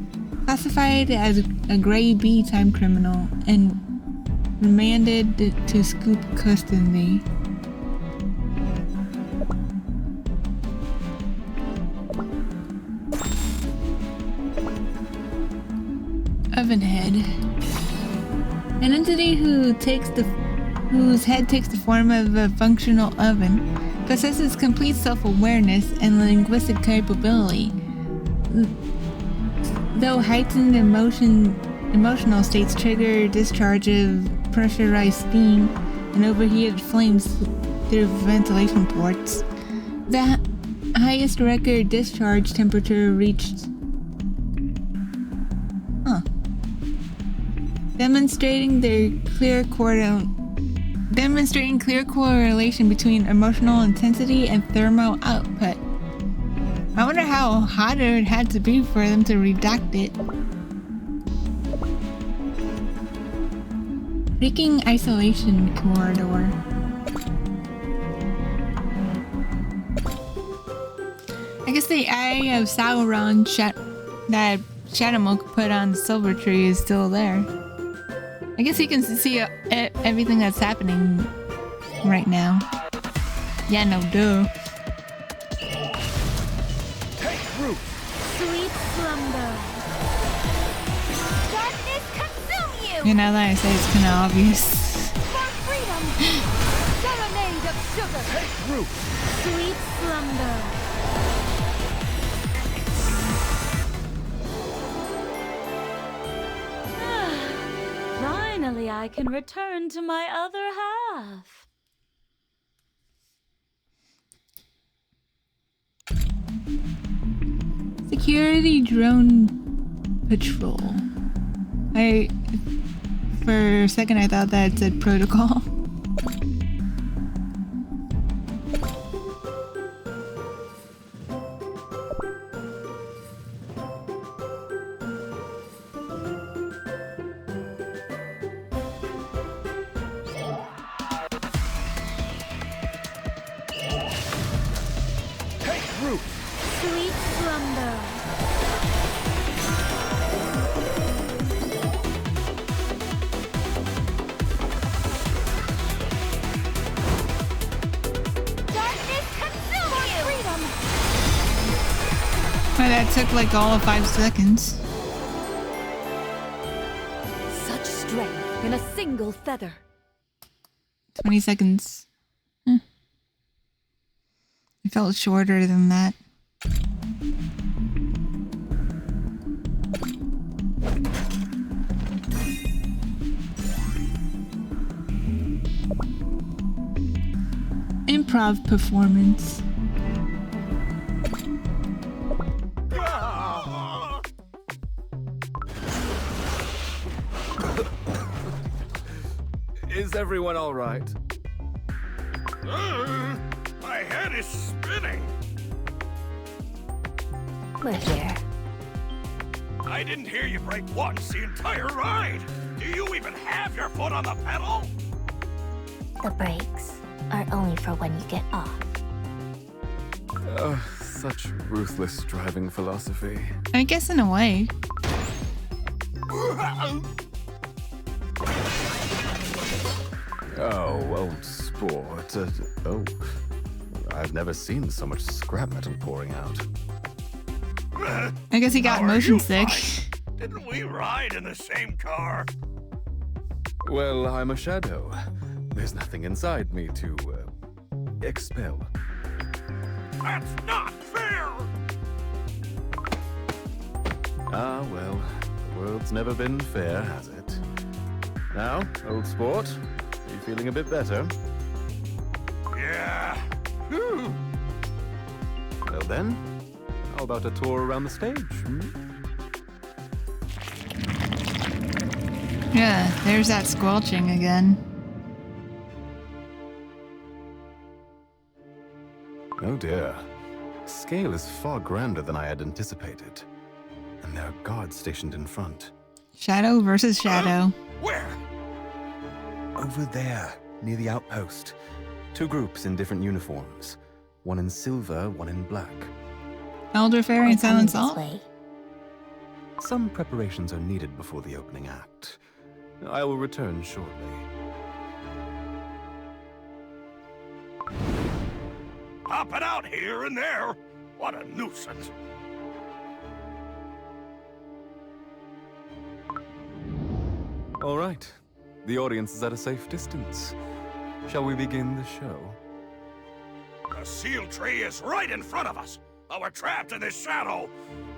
Classified as a Grade B time criminal and remanded to scoop custody. Ovenhead. An entity whose head takes the form of a functional oven, possesses complete self-awareness and linguistic capability. Though heightened emotional states trigger discharge of pressurized steam and overheated flames through ventilation ports, the highest record discharge temperature reached demonstrating clear correlation between emotional intensity and thermal output. I wonder how hot it had to be for them to redact it. Freaking isolation corridor. I guess the eye of Sauron that Shadowmoke put on the silver tree is still there. I guess he can see everything that's happening right now. Yeah, no, duh. Take root! Sweet slumber. You know that I say it's kind of obvious. For freedom! Serenade of sugar! Take root! Sweet slumber. Finally, I can return to my other half. Security drone patrol. For a second I thought that said protocol. Take root! Sweet slumber. Darkness consume you! Freedom! Well, that took like all of 5 seconds. Such strength in a single feather. 20 seconds. It felt shorter than that. Improv performance. Is everyone all right? My head is spinning. We're here. I didn't hear you break once the entire ride. Do you even have your foot on the pedal? The brakes are only for when you get off. Such ruthless driving philosophy. I guess in a way. Oh, old sport. Oh, I've never seen so much scrap metal pouring out. I guess he got How are motion you sick. fine? Didn't we ride in the same car? Well, I'm a shadow. There's nothing inside me to expel. That's not fair! Ah, well, the world's never been fair, has it? Now, old sport, are you feeling a bit better? Yeah. Whew. Well then, how about a tour around the stage? Yeah, there's that squelching again. Oh dear. Scale is far grander than I had anticipated. And there are guards stationed in front. Shadow versus shadow. Where? Over there, near the outpost. 2 groups in different uniforms. One in silver, one in black. Elder Fairy and Coming Silent this Salt? way. Some preparations are needed before the opening act. I will return shortly. Hopping out here and there. What a nuisance. All right. The audience is at a safe distance. Shall we begin the show? The seal tree is right in front of us. Oh, we're trapped in this shadow.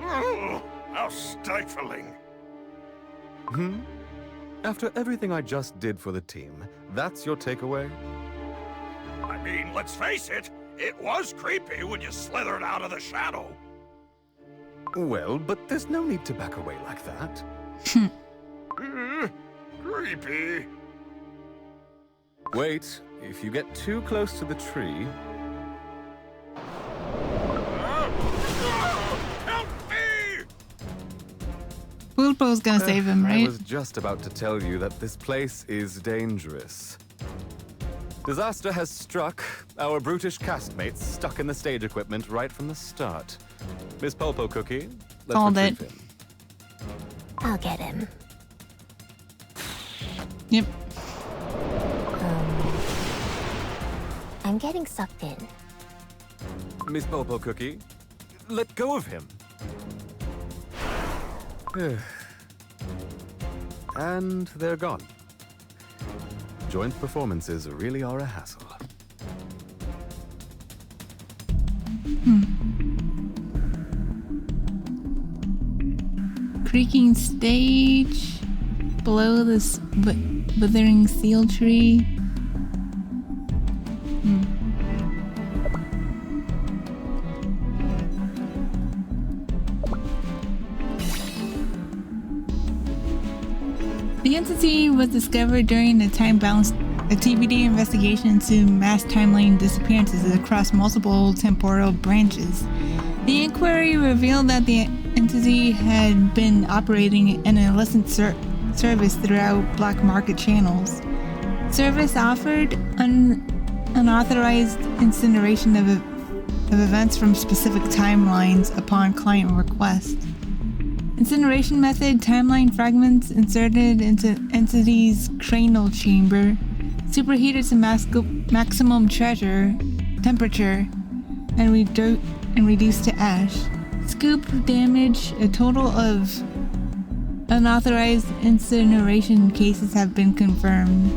Ugh, how stifling. After everything I just did for the team, that's your takeaway? I mean, let's face it. It was creepy when you slithered out of the shadow. Well, but there's no need to back away like that. Creepy. Wait, if you get too close to the tree... Help me! Pulpo's gonna save him, I right? was just about to tell you that this place is dangerous. Disaster has struck. Our brutish castmates stuck in the stage equipment right from the start. Miss Pulpo Cookie, let's Called retrieve it. him. I'll get him. Yep. I'm getting sucked in. Miss Pulpo Cookie, let go of him. and they're gone. Joint performances really are a hassle. Creaking stage below this withering seal tree. The entity was discovered during a time-balanced TBD investigation into mass timeline disappearances across multiple temporal branches. The inquiry revealed that the entity had been operating an illicit service throughout black market channels. Service offered unauthorized incineration of events from specific timelines upon client request. Incineration method: timeline fragments inserted into entity's cranial chamber, superheated to maximum temperature, and reduced to ash. Scoop damage: a total of unauthorized incineration cases have been confirmed.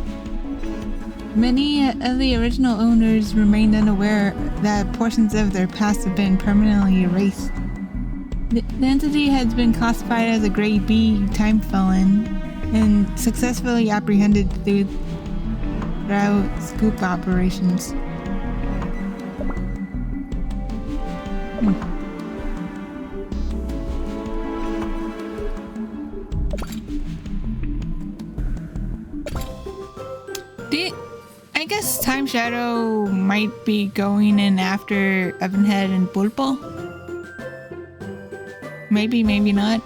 Many of the original owners remained unaware that portions of their past have been permanently erased. The entity has been classified as a Grade B time felon and successfully apprehended throughout scoop operations. I guess Time Shadow might be going in after Evanhead and Pulpo. Maybe, maybe not.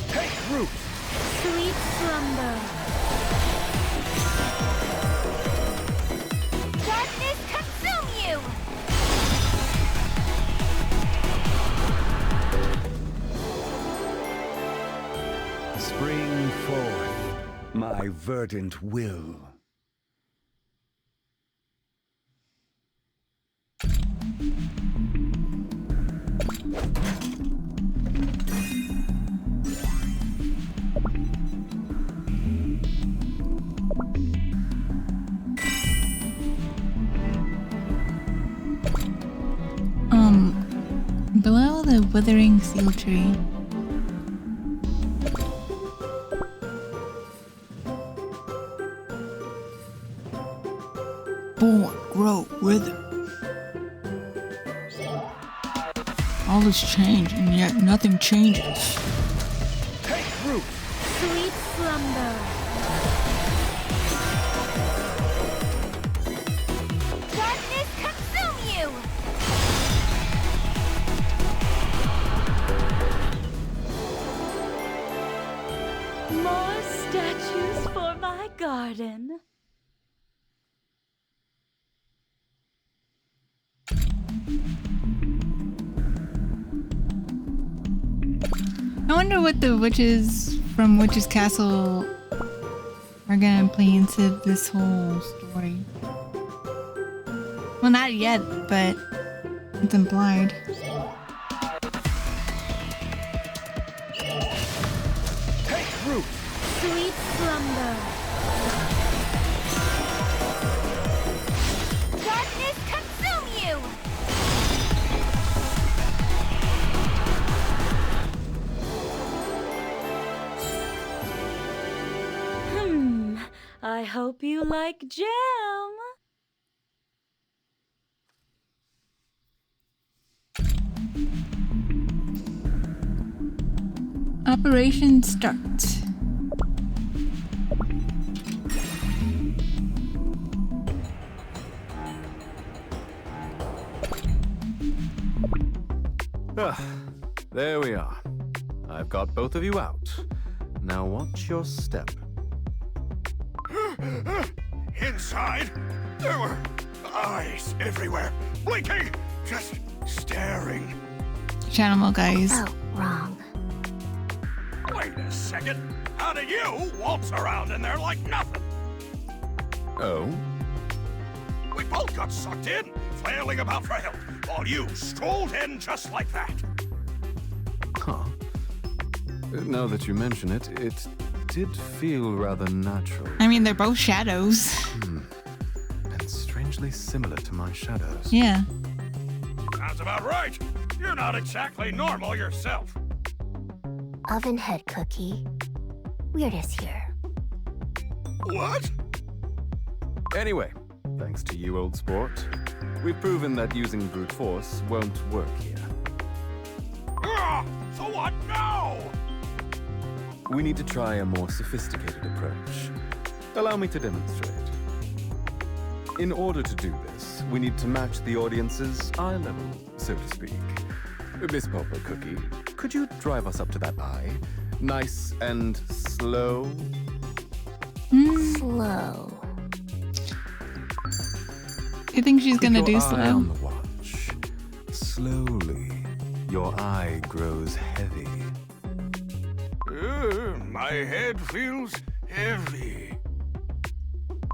Hey, Root! Sweet slumber. Darkness consume you! Spring forth, my verdant will. Below the withering seal tree. Born, grow, wither. All is change, and yet nothing changes. Hey, Root! Sweet slumber. Darkness consume you! More statues for my garden. I wonder what the witches from Witch's Castle are gonna play into this whole story. Well, not yet, but it's implied. Hey, Root! Sweet slumber. Darkness consume you! I hope you like jam. Operation start. There we are. I've got both of you out. Now watch your step. Inside, there were eyes everywhere, blinking, just staring. Channel mode, guys. Oh, wrong. Wait a second. How did you waltz around in there like nothing? Oh? We both got sucked in, flailing about for help, while you strolled in just like that. Huh. Now that you mention it, it did feel rather natural. I mean, they're both shadows. And strangely similar to my shadows. Yeah. Sounds about right. You're not exactly normal yourself. Oven head cookie. Weirdest here. What? Anyway, thanks to you, old sport, we've proven that using brute force won't work here. So what now? We need to try a more sophisticated approach. Allow me to demonstrate. In order to do this, we need to match the audience's eye level, so to speak. Miss Popper Cookie, could you drive us up to that eye? Nice and slow? Slow. You think she's gonna do Eye slow? on the watch. Slowly, your eye grows heavy. My head feels heavy.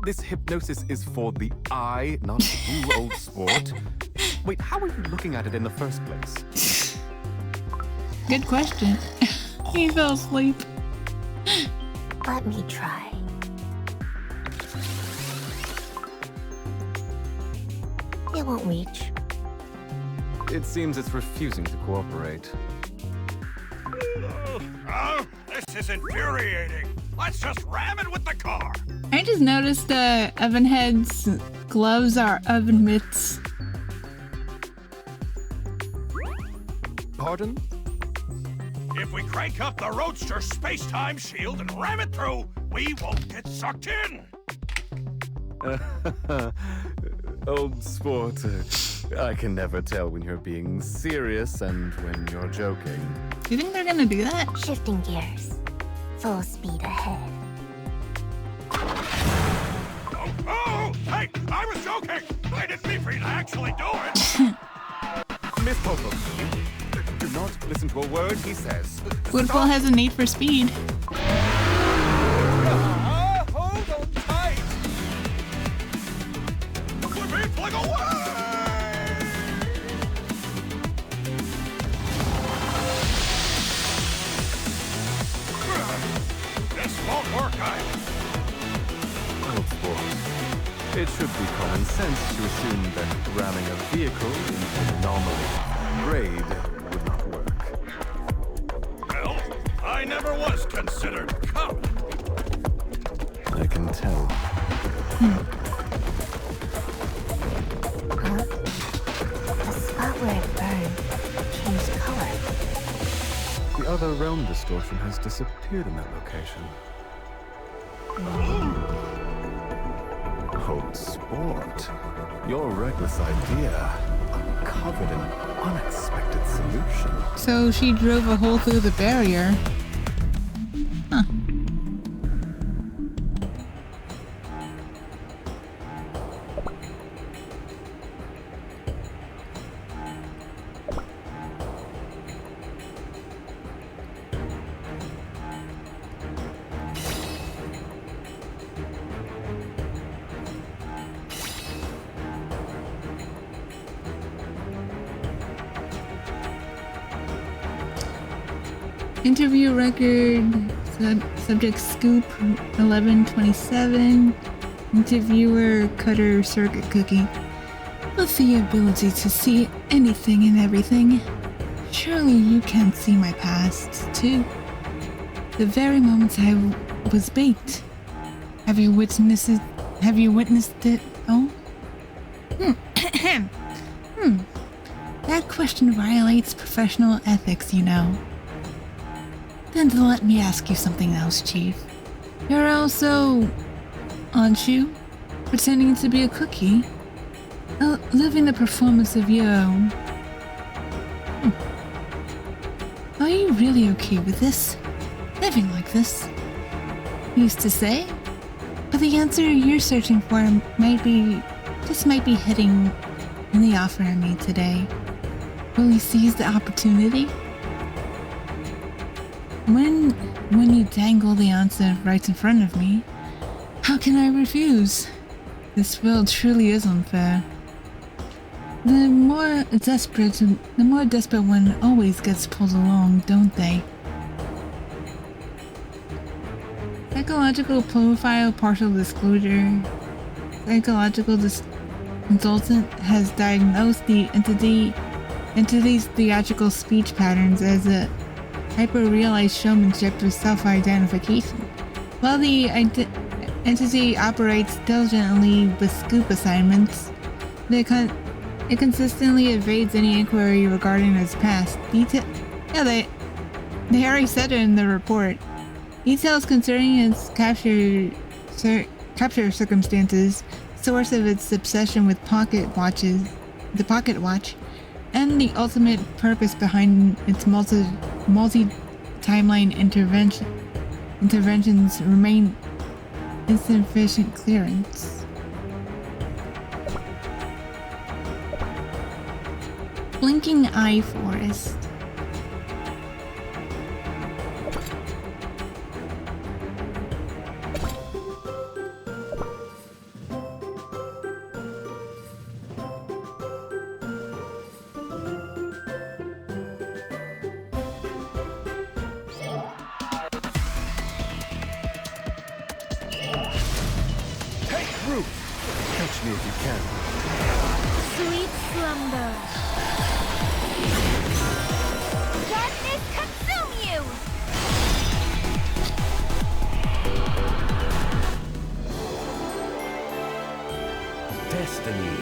This hypnosis is for the eye, not you, old sport. Wait, how are you looking at it in the first place? Good question. He fell asleep. Let me try. It won't reach. It seems it's refusing to cooperate. This is infuriating. Let's just ram it with the car. I just noticed Ovenhead's gloves are oven mitts. Pardon? If we crank up the Roadster space-time shield and ram it through, we won't get sucked in. Old sport, I can never tell when you're being serious and when you're joking. Do you think they're gonna do that? Shifting gears. Full speed ahead. Oh, hey, I was joking. I didn't mean for you to actually do it. Miss Popo, do not listen to a word he says. Woodfall has a need for speed. Hold on tight. We're being flung away. This won't work, Old sport, it should be common sense to assume that ramming a vehicle into an anomaly grade would not work. Well, I never was considered common. I can tell. The spot where it burned changed color. The other realm distortion has disappeared in that location. Old sport, your reckless idea uncovered an unexpected solution. So she drove a hole through the barrier. Huh. Interview record, subject scoop 1127, interviewer cutter circuit cookie. With the ability to see anything and everything, surely you can see my past, too. The very moments I was baked. Have you witnessed it? Have you witnessed it? Oh? That question violates professional ethics, you know. Then let me ask you something else, Chief. You're also, aren't you, pretending to be a cookie? Living the performance of your own. Are you really okay with this? Living like this? Used to say? But the answer you're searching for might be hitting in the offer I made today. Will you seize the opportunity? When you dangle the answer right in front of me, how can I refuse? This world truly is unfair. The more desperate one always gets pulled along, don't they? Psychological profile partial disclosure. Psychological consultant has diagnosed the entity's theatrical speech patterns as a hyper-realized showmanship with self-identification. While the entity operates diligently with scoop assignments, it consistently evades any inquiry regarding its past. They already said it in the report. Details concerning its capture circumstances, source of its obsession with the pocket watch, and the ultimate purpose behind its multi-timeline interventions remain insufficient clearance. Blinking Eye Forest. Catch me if you can. Sweet slumber. Darkness consume you! Destiny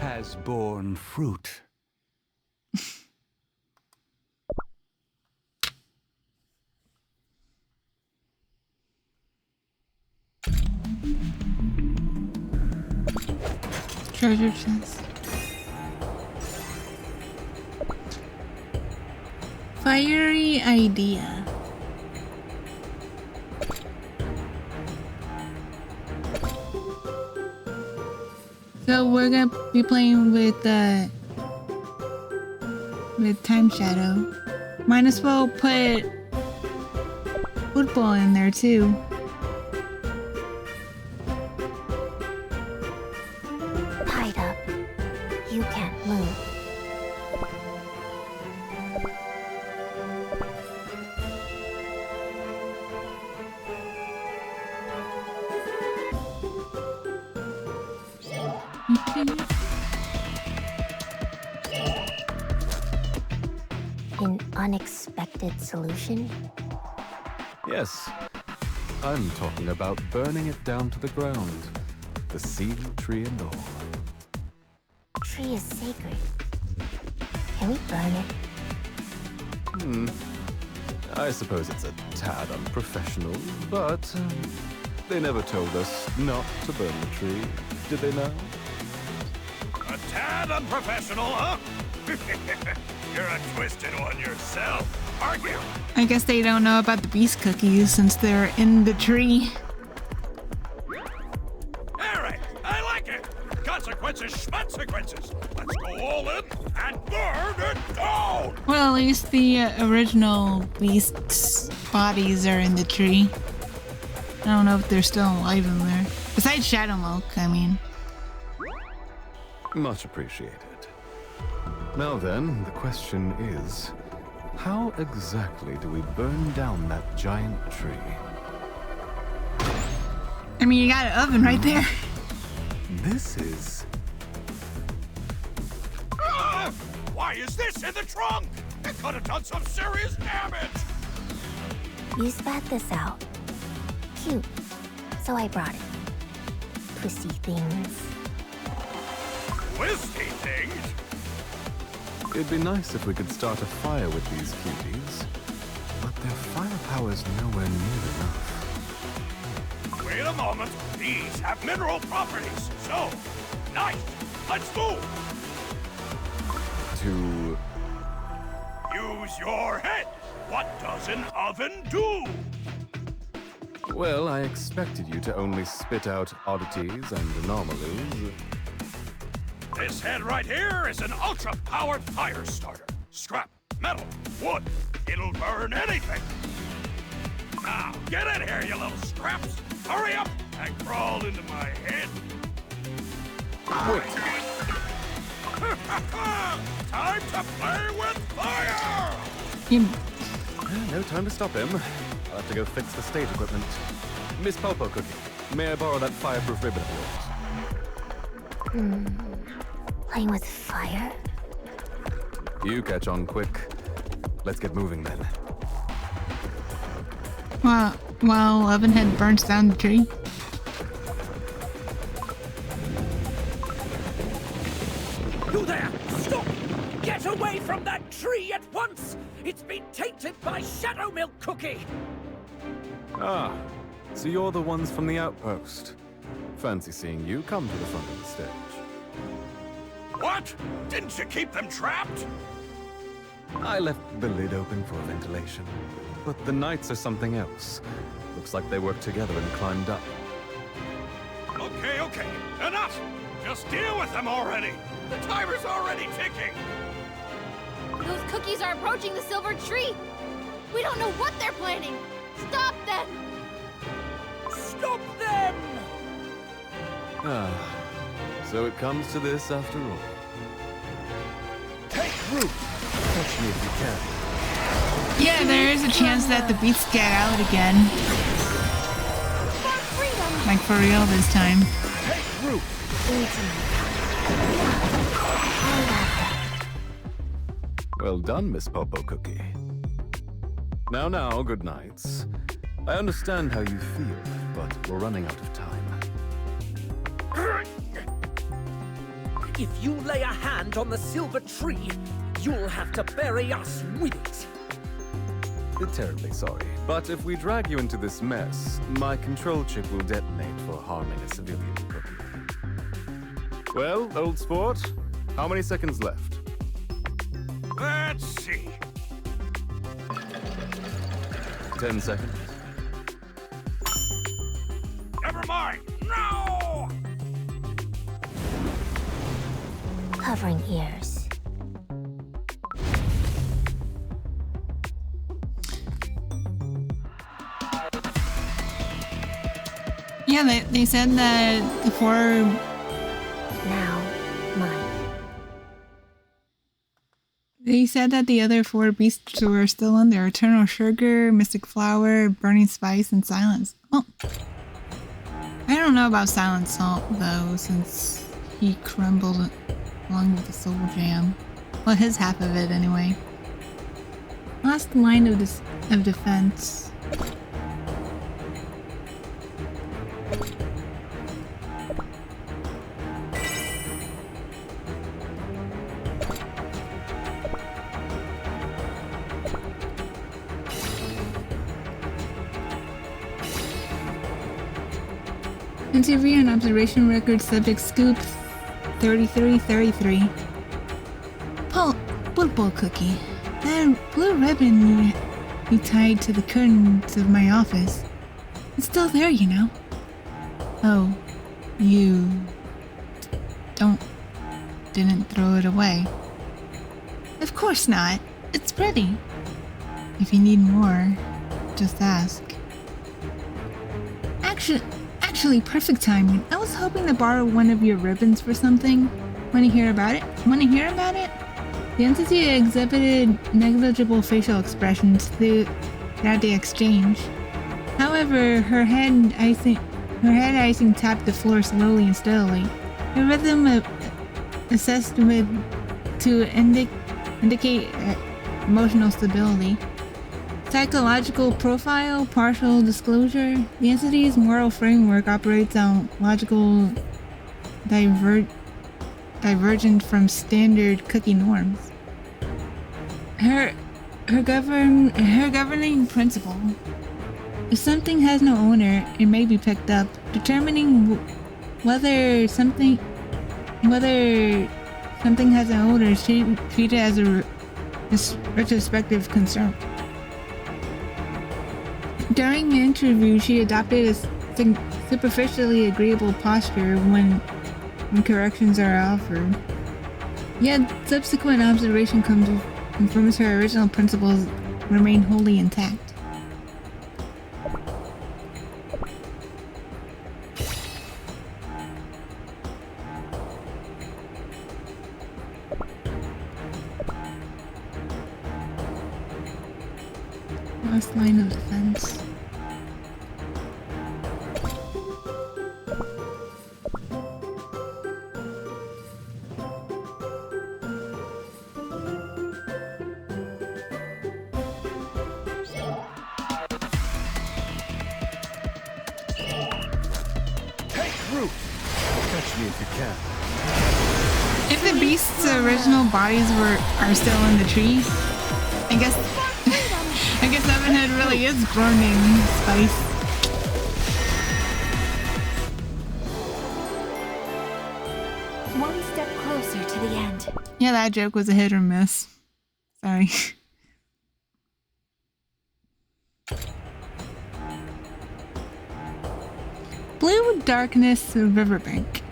has borne fruit. Treasure chest. Fiery idea. So we're gonna be playing with Time Shadow. Might as well put football in there too. You can't move. An unexpected solution? Yes. I'm talking about burning it down to the ground. The seal tree and all. Tree is sacred. Can we burn it? I suppose it's a tad unprofessional, but they never told us not to burn the tree, did they now? A tad unprofessional, huh? You're a twisted one yourself, aren't you? I guess they don't know about the beast cookies since they're in the tree. Alright, I like it. Consequences, schmonsequences. Let's go all in and burn it down! Well, at least the original beasts' bodies are in the tree. I don't know if they're still alive in there. Besides Shadowmilk, I mean. Much appreciated. Now then, the question is, how exactly do we burn down that giant tree? I mean, you got an oven right there. This is... Why is this in the trunk? It could have done some serious damage! You spat this out. Cute. So I brought it. Twisty things. Twisty things? It'd be nice if we could start a fire with these cuties, but their firepower's nowhere near enough. Wait a moment. These have mineral properties. So, nice. Let's move. To... Use your head. What does an oven do? Well, I expected you to only spit out oddities and anomalies. This head right here is an ultra-powered fire starter. Scrap, metal, wood. It'll burn anything. Now, get in here, you little scraps. Hurry up and crawl into my head. Wait. Time to play with fire! No time to stop him. I'll have to go fix the stage equipment. Miss Popo Cookie, may I borrow that fireproof ribbon of yours? Playing with fire? You catch on quick. Let's get moving then. While Leavenhead burns down the tree. You there! Stop! Get away from that tree at once! It's been tainted by Shadow Milk Cookie! Ah, so you're the ones from the outpost. Fancy seeing you come to the front of the stage. What? Didn't you keep them trapped? I left the lid open for ventilation, but the knights are something else. Looks like they worked together and climbed up. Okay, enough! Just deal with them already! The timer's already ticking! Those cookies are approaching the silver tree! We don't know what they're planning! Stop them! Stop them! Ah, so it comes to this after all. Take root! Touch me if you can. Yeah, there is a chance that the beats get out again. For freedom! Like for real this time. Take root! Well done, Miss Popo Cookie. Now, good nights. I understand how you feel, but we're running out of time. If you lay a hand on the silver tree, you'll have to bury us with it. Terribly sorry, but if we drag you into this mess, my control chip will detonate for harming a civilian cookie. Well, old sport, how many seconds left? Let's see. 10 seconds. Never mind! No! Covering ears. Yeah, they said that the four... Now, mine. They said that the other four beasts were still in there. Eternal Sugar, Mystic Flower, Burning Spice, and Silence. Well, I don't know about Silent Salt, though, since he crumbled along with the Soul Jam. Well, his half of it, anyway. Last line of defense. Interview and observation record subject Scoop 3333. Paul, Bulbul Cookie, that blue ribbon you tied to the curtains of my office, it's still there, you know. Oh, you didn't throw it away? Of course not. It's pretty. If you need more, just ask. Actually, perfect timing. I was hoping to borrow one of your ribbons for something. Want to hear about it? The entity exhibited negligible facial expressions throughout the exchange. However, her head icing tapped the floor slowly and steadily. The rhythm assessed to indicate emotional stability. Psychological profile, partial disclosure. The entity's moral framework operates on logical divergent from standard cookie norms. Her governing principle. If something has no owner, it may be picked up. Determining whether something has an owner is treated as a retrospective concern. During the interview, she adopted a superficially agreeable posture when corrections are offered. Yet, subsequent observation confirms her original principles remain wholly intact. Last line of defense. If the beast's original bodies are still in the tree, I guess Seven Head really is burning spice. One step closer to the end. Yeah, that joke was a hit or miss. Sorry. Blue Darkness Riverbank.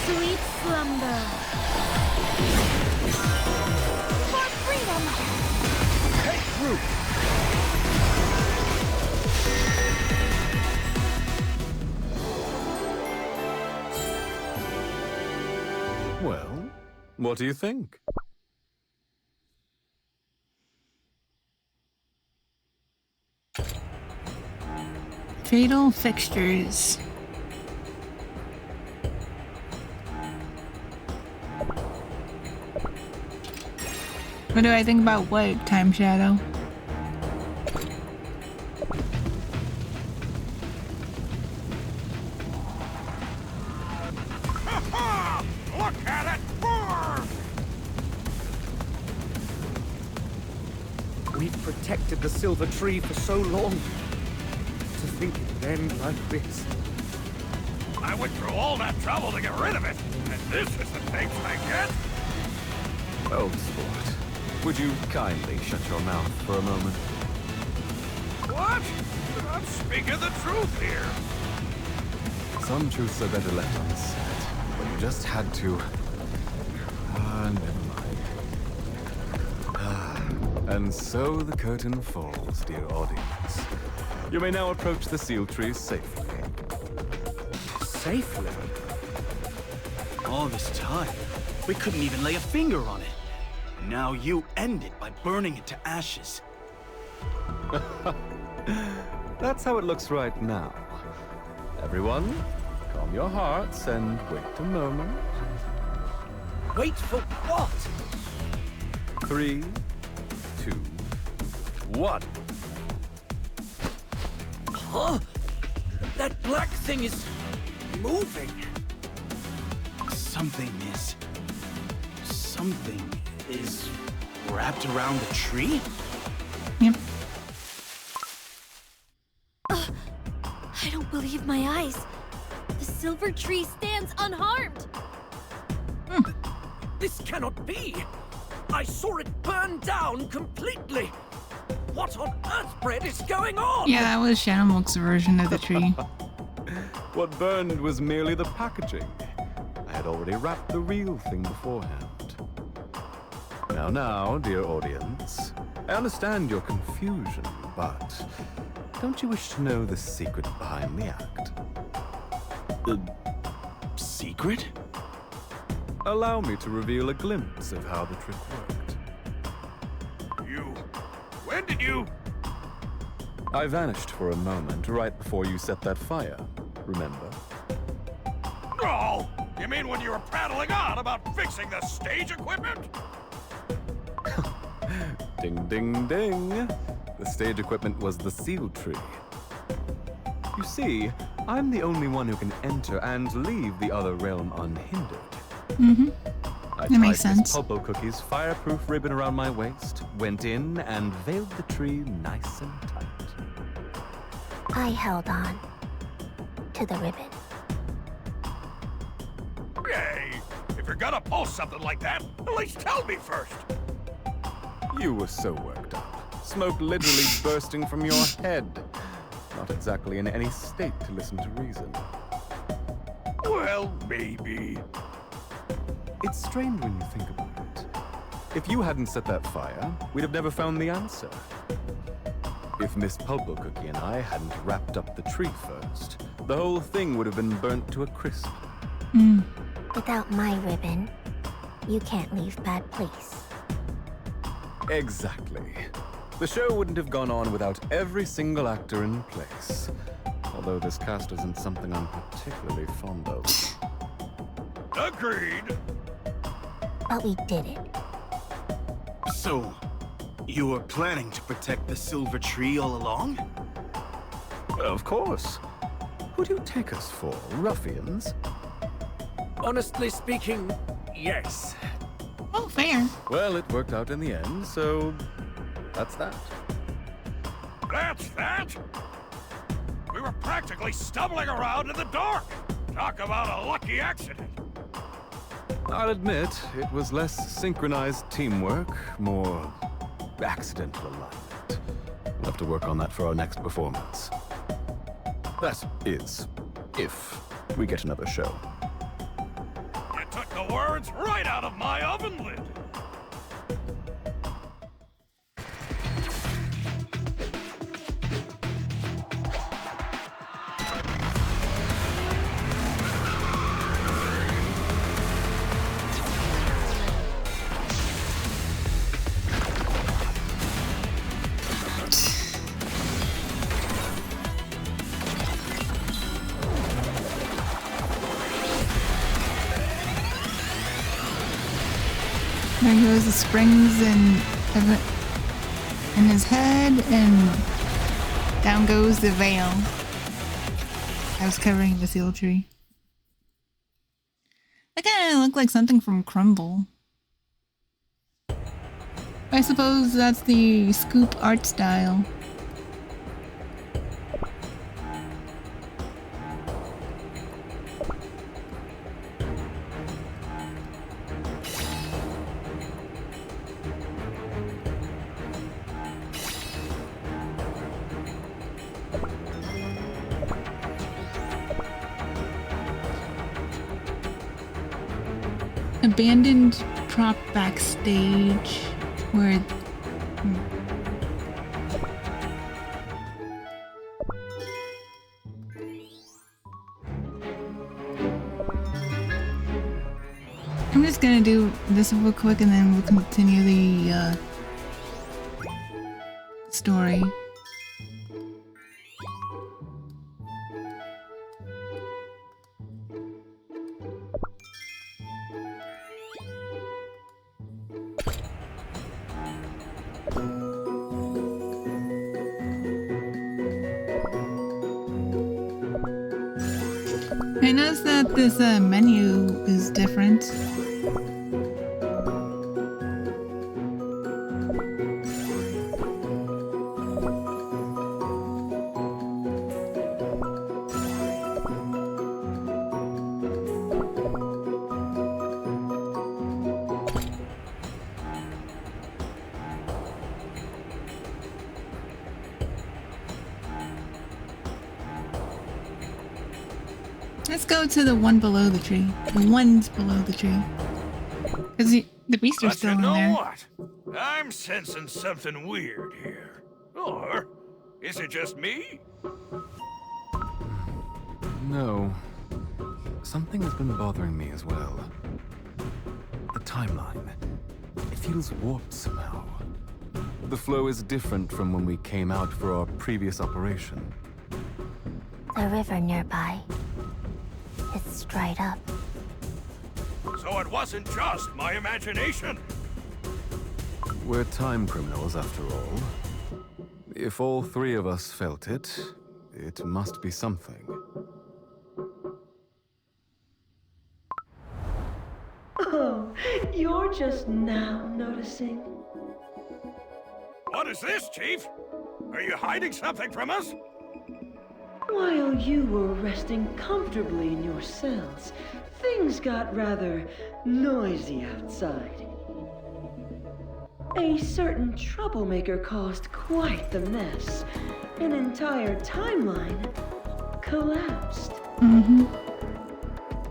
Sweet slumber. For freedom. Well, what do you think? Fatal Fixtures. What do I think about what, Time Shadow? Look at it burn! We've protected the silver tree for so long. To think it would end like this. I went through all that trouble to get rid of it, and this is the thanks I get? Old sport. Would you kindly shut your mouth for a moment? What? I'm speaking the truth here. Some truths are better left unsaid, but you just had to. Never mind. And so the curtain falls, dear audience. You may now approach the seal tree safely. Safely? All this time, we couldn't even lay a finger on it. Now you end it by burning it to ashes. That's how it looks right now. Everyone, calm your hearts and wait a moment. Wait for what? 3, 2, 1. Huh? That black thing is moving. Something is wrapped around the tree? Yep. I don't believe my eyes. The silver tree stands unharmed. This cannot be. I saw it burn down completely. What on earth, Bread, is going on? Yeah, that was Shadowmolk's version of the tree. What burned was merely the packaging. I had already wrapped the real thing beforehand. Now, dear audience, I understand your confusion, but don't you wish to know the secret behind the act? The secret? Allow me to reveal a glimpse of how the trick worked. When did you? I vanished for a moment right before you set that fire, remember? Oh, you mean when you were prattling on about fixing the stage equipment? Ding, ding, ding. The stage equipment was the seal tree. You see, I'm the only one who can enter and leave the other realm unhindered. Mm-hmm. I That makes tied sense. Miss Pulpo Cookie's fireproof ribbon around my waist, went in, and veiled the tree nice and tight. I held on to the ribbon. Hey, if you're gonna post something like that, at least tell me first. You were so worked up. Smoke literally bursting from your head. Not exactly in any state to listen to reason. Well, maybe. It's strange when you think about it. If you hadn't set that fire, we'd have never found the answer. If Miss Pulpo Cookie and I hadn't wrapped up the tree first, the whole thing would have been burnt to a crisp. Without my ribbon, you can't leave Bad Place. Exactly. The show wouldn't have gone on without every single actor in place. Although this cast isn't something I'm particularly fond of. Agreed. But we did it. So, you were planning to protect the silver tree all along? Of course. Who do you take us for? Ruffians? Honestly speaking, yes. Oh, fair. Well, it worked out in the end, so that's that. That's that? We were practically stumbling around in the dark. Talk about a lucky accident. I'll admit, it was less synchronized teamwork, more accidental alignment. We'll have to work on that for our next performance. That is, if we get another show. You took the words right out of my oven lid. There goes the springs in his head, and down goes the veil that was covering the seal tree. That kind of looked like something from Crumble. I suppose that's the scoop art style. Abandoned prop backstage where I'm just gonna do this real quick and then we'll continue the story. I noticed that this menu is different. Let's go to the one below the tree. The ones below the tree. Because the beasts are But still you know in there. what? I'm sensing something weird here. Or is it just me? No. Something has been bothering me as well. The timeline. It feels warped somehow. The flow is different from when we came out for our previous operation. The river nearby. It's dried up. So it wasn't just my imagination. We're time criminals after all. If all three of us felt it, it must be something. Oh, you're just now noticing. What is this, Chief? Are you hiding something from us? While you were resting comfortably in your cells, things got rather noisy outside. A certain troublemaker caused quite the mess. An entire timeline collapsed.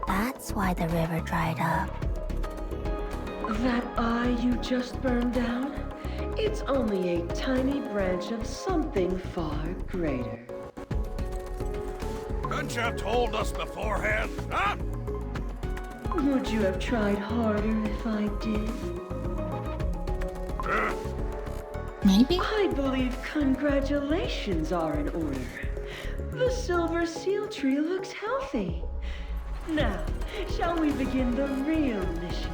That's why the river dried up. That eye you just burned down? It's only a tiny branch of something far greater. Couldn't you have told us beforehand, huh? Would you have tried harder if I did? Maybe? I believe congratulations are in order. The silver seal tree looks healthy. Now, shall we begin the real mission?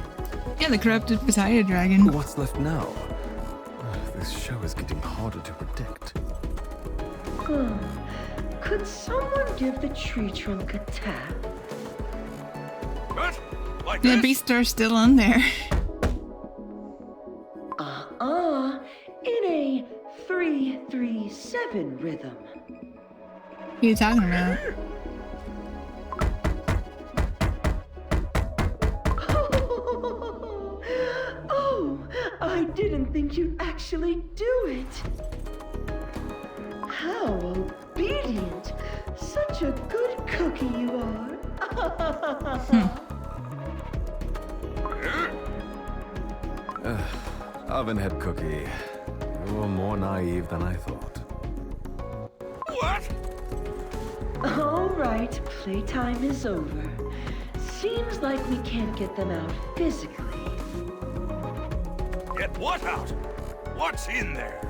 Yeah, the corrupted Poseidon dragon. What's left now? This show is getting harder to predict. Could someone give the tree trunk a tap? What? Like The this? beasts are still on there. In a 3-3-7 rhythm. What are you talking about? Oh, I didn't think you'd actually do it. How obedient. Such a good cookie you are. Ovenhead cookie. You're more naive than I thought. What? All right, playtime is over. Seems like we can't get them out physically. Get what out? What's in there?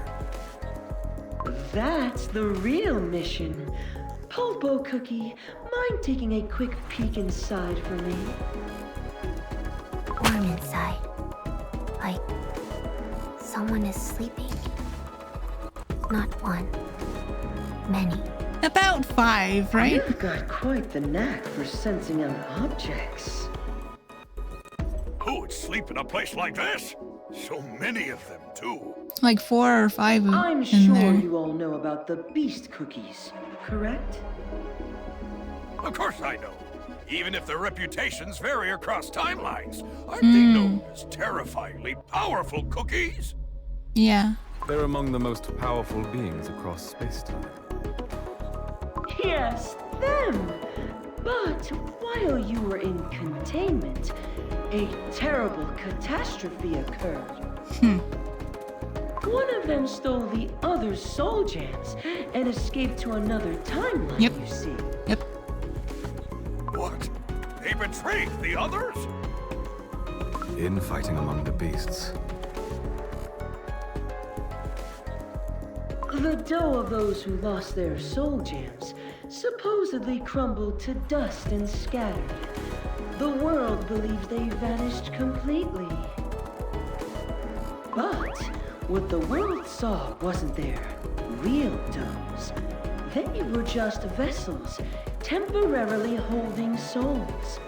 That's the real mission. Pulpo Cookie, mind taking a quick peek inside for me? Warm inside. Like someone is sleeping. Not one. Many. About 5, right? You've got quite the knack for sensing out objects. Who would sleep in a place like this? So many of them, too. Like 4 or 5 I'm in sure there. you all know about the beast cookies, correct? Of course I know. Even if their reputations vary across timelines, aren't they known as terrifyingly powerful cookies? Yeah. They're among the most powerful beings across space-time. Yes, them! But while you were in containment, a terrible catastrophe occurred. One of them stole the other's soul gems and escaped to another timeline, Yep. you see. Yep. What? They betrayed the others? Infighting among the beasts. The dough of those who lost their soul gems supposedly crumbled to dust and scattered. The world believes they vanished completely. But what the world saw wasn't their real doughs. They were just vessels, temporarily holding souls.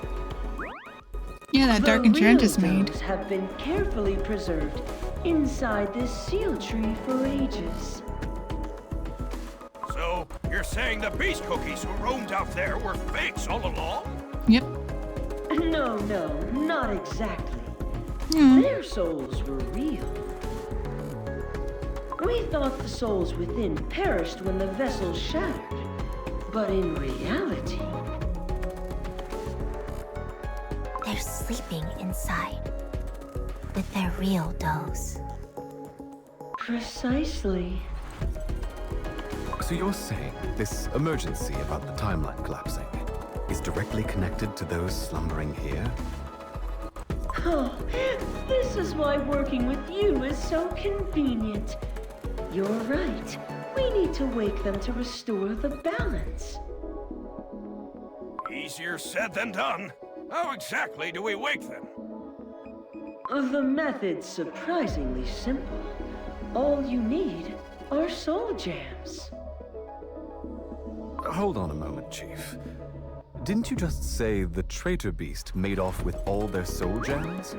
Yeah, that dark enchantress made. Doughs have been carefully preserved inside this seal tree for ages. So, you're saying the beast cookies who roamed out there were fakes all along? Yep. No, not exactly. Their souls were real. We thought the souls within perished when the vessel shattered. But in reality... They're sleeping inside. With their real doughs. Precisely. So you're saying this emergency about the timeline collapsing is directly connected to those slumbering here? Oh, this is why working with you is so convenient. You're right. We need to wake them to restore the balance. Easier said than done. How exactly do we wake them? The method's surprisingly simple. All you need are soul gems. Hold on a moment, Chief. Didn't you just say the traitor beast made off with all their soul gems?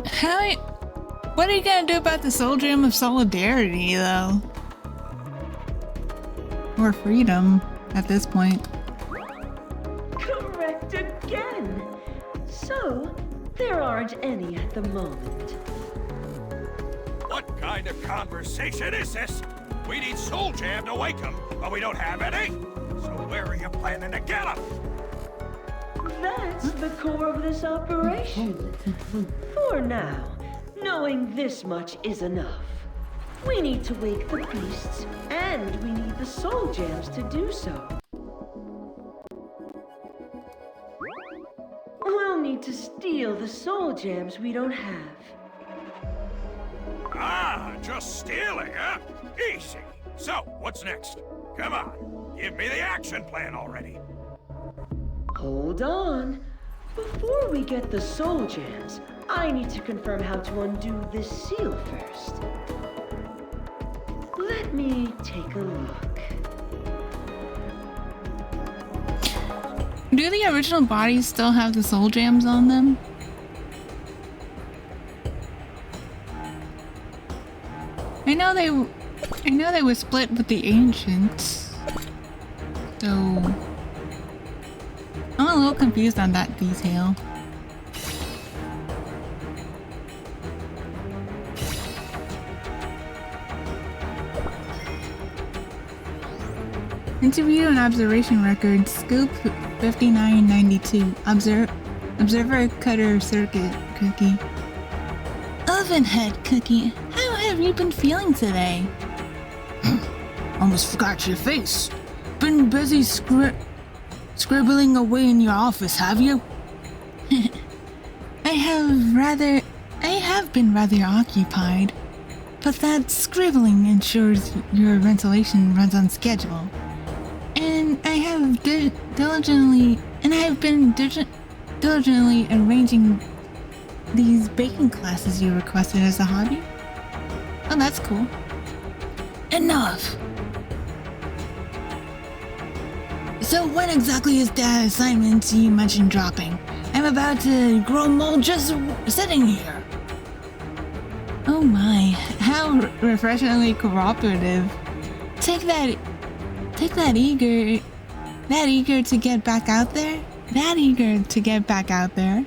How? What are you gonna do about the soul gem of solidarity, though? Or freedom, at this point. Correct again! So, there aren't any at the moment. What kind of conversation is this? We need soul jam to wake them, but we don't have any. So where are you planning to get them? That's the core of this operation. For now, knowing this much is enough. We need to wake the beasts, and we need the soul gems to do so. We'll need to steal the soul gems we don't have. Ah, just stealing, huh? Easy. So, what's next? Come on, give me the action plan already. Hold on. Before we get the soul gems, I need to confirm how to undo this seal first. Let me take a look. Do the original bodies still have the soul gems on them? I know they were split with the ancients. So I'm a little confused on that detail. Interview and observation record, Scoop 5992. Observer Cutter Circuit Cookie. Oven Head Cookie, how have you been feeling today? Almost forgot your face. Been busy scribbling away in your office, have you? I have been rather occupied, but that scribbling ensures your ventilation runs on schedule. And I have been diligently arranging these baking classes you requested as a hobby. Oh, that's cool. Enough! So when exactly is that assignment you mentioned dropping? I'm about to grow mold just sitting here. Oh my, how refreshingly cooperative. Take that eager to get back out there? That eager to get back out there?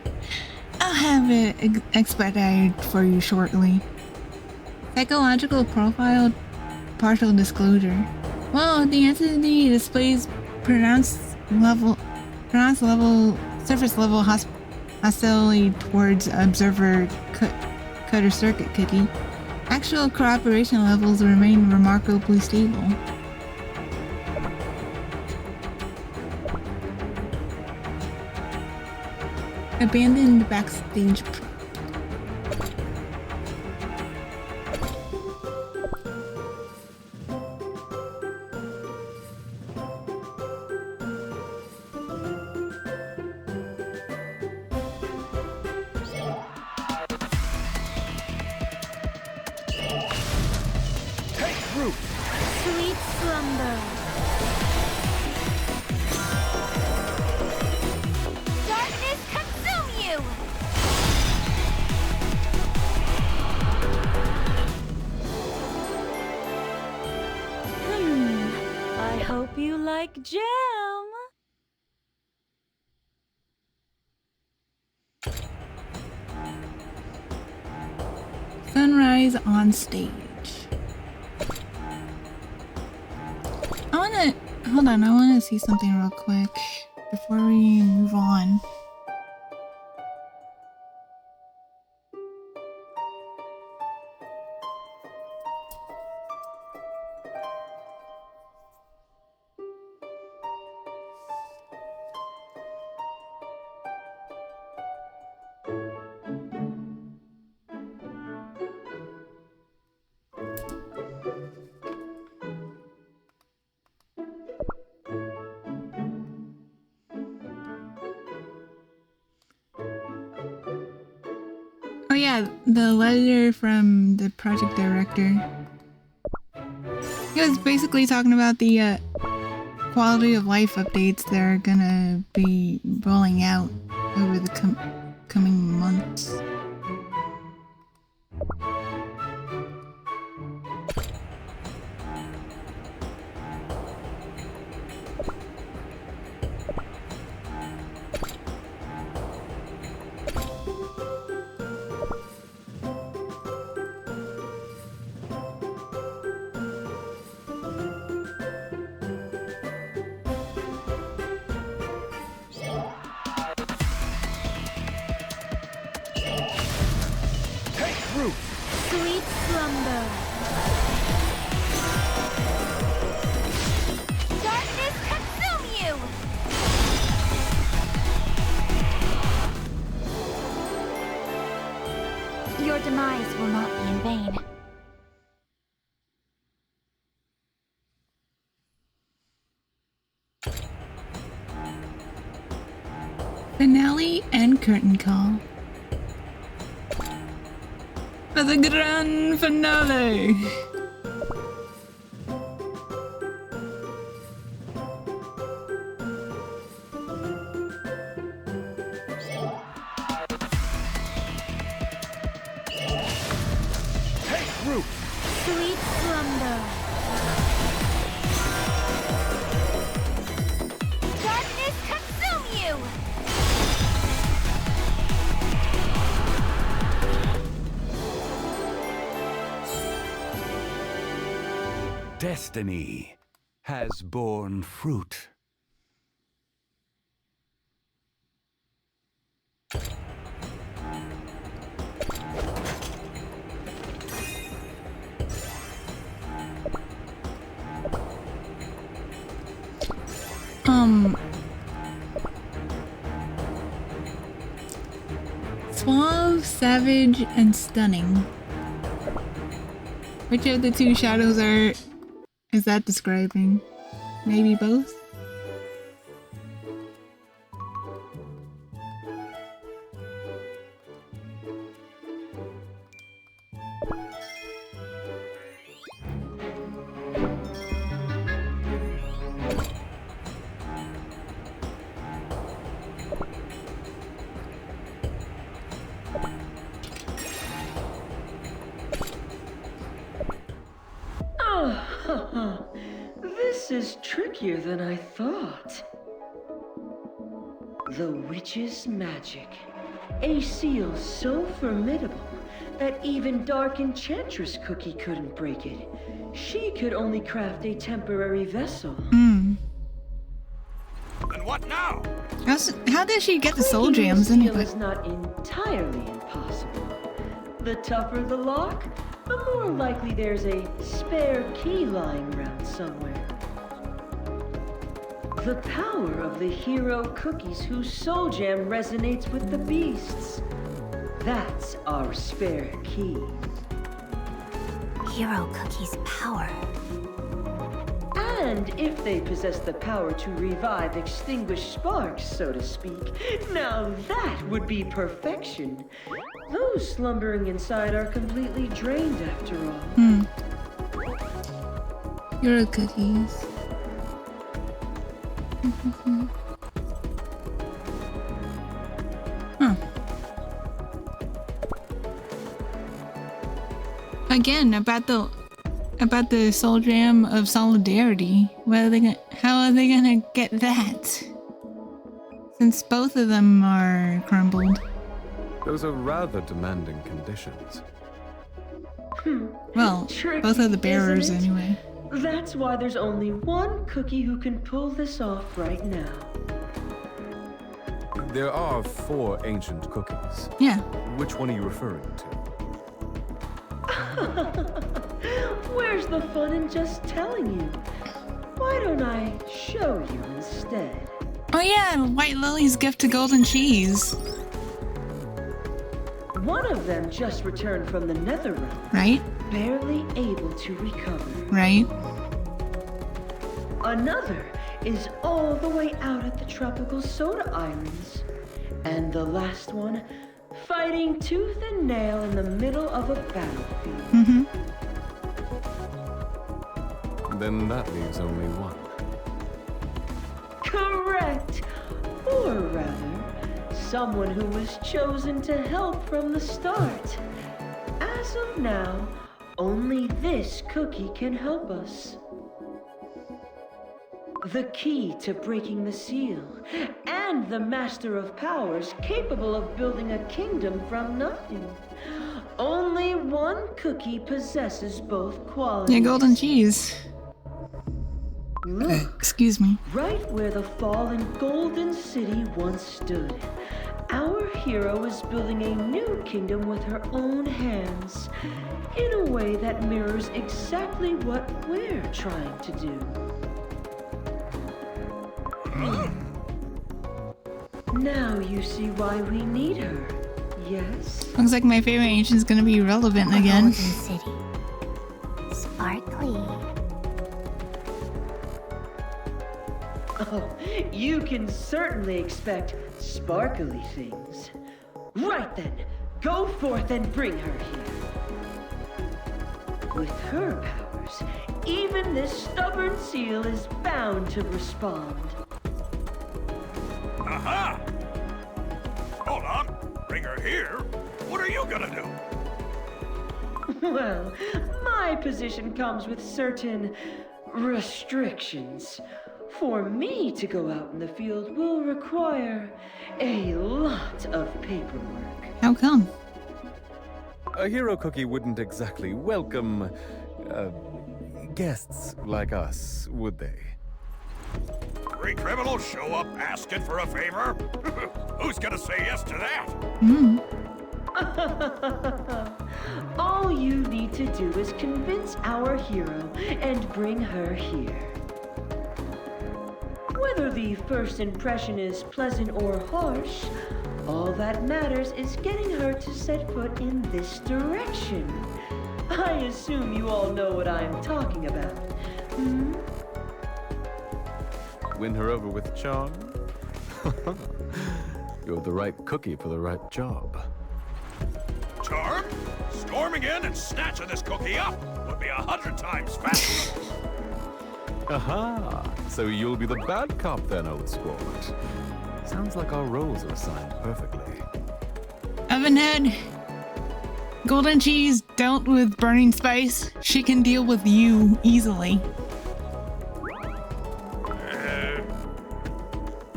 I'll have it expedited for you shortly. Psychological profile, partial disclosure. Well, the entity displays pronounced surface level hostility towards observer Cutter Circuit Cookie. Actual cooperation levels remain remarkably stable. Abandoned backstage. Take root! Sweet slumber. Darkness consume you! I hope you like jam. Sunrise on stage. Hold on, I wanna see something real quick before we move on. Oh yeah, the letter from the project director. He was basically talking about the quality of life updates that are gonna be rolling out over the coming months. Sweet slumber. Darkness consume you! Your demise will not be in vain. Finale and curtain call. For the grand finale! Take root! Sweet slumber. Darkness consume you! Destiny has borne fruit. Suave, savage, and stunning. Which of the two shadows is that describing? Maybe both? This is trickier than I thought. The witch's magic. A seal so formidable that even Dark Enchantress Cookie couldn't break it. She could only craft a temporary vessel. And what now? How did she get the soul Breaking gems the seal anyway? is not entirely impossible. The tougher the lock, the more likely there's a spare key lying around somewhere. The power of the hero cookies whose soul gem resonates with the beasts. That's our spare key. Hero Cookie's power. And if they possess the power to revive extinguished sparks, so to speak, now that would be perfection. Those slumbering inside are completely drained after all. Hero cookies. Huh. Again, about the soul jam of solidarity. How are they gonna get that? Since both of them are crumbled. Those are rather demanding conditions. Well, Tricky, both of the bearers isn't it? anyway. That's why there's only one cookie who can pull this off right now. There are 4 ancient cookies. Yeah. Which one are you referring to? Where's the fun in just telling you? Why don't I show you instead? Oh yeah, White Lily's gift to Golden Cheese. One of them just returned from the Nether Realm, Right? barely able to recover. Right? Another is all the way out at the tropical soda islands. And the last one, fighting tooth and nail in the middle of a battlefield. Then that leaves only one. Correct! Or rather, someone who was chosen to help from the start. As of now, only this cookie can help us. The key to breaking the seal, and the master of powers capable of building a kingdom from nothing. Only one cookie possesses both qualities. Yeah, Golden Cheese. Look, Excuse me. right where the fallen Golden City once stood, our hero is building a new kingdom with her own hands, in a way that mirrors exactly what we're trying to do. Now you see why we need her, yes? Looks like my favorite ancient's gonna be relevant again. Golden City. Sparkly. Oh, you can certainly expect sparkly things. Right then, go forth and bring her here. With her powers, even this stubborn seal is bound to respond. Aha! Hold on. Bring her here? What are you gonna do? Well, my position comes with certain restrictions. For me to go out in the field will require a lot of paperwork. How come? A hero cookie wouldn't exactly welcome guests like us, would they? 3 criminals show up asking for a favor? Who's gonna say yes to that? All you need to do is convince our hero and bring her here. Whether the first impression is pleasant or harsh, all that matters is getting her to set foot in this direction. I assume you all know what I'm talking about. Win her over with charm? You're the right cookie for the right job. Charm? Storming in and snatching this cookie up would be 100 times faster. Aha! So you'll be the bad cop then, old sport. Sounds like our roles are assigned perfectly. Ovenhead. Golden Cheese dealt with burning spice. She can deal with you easily.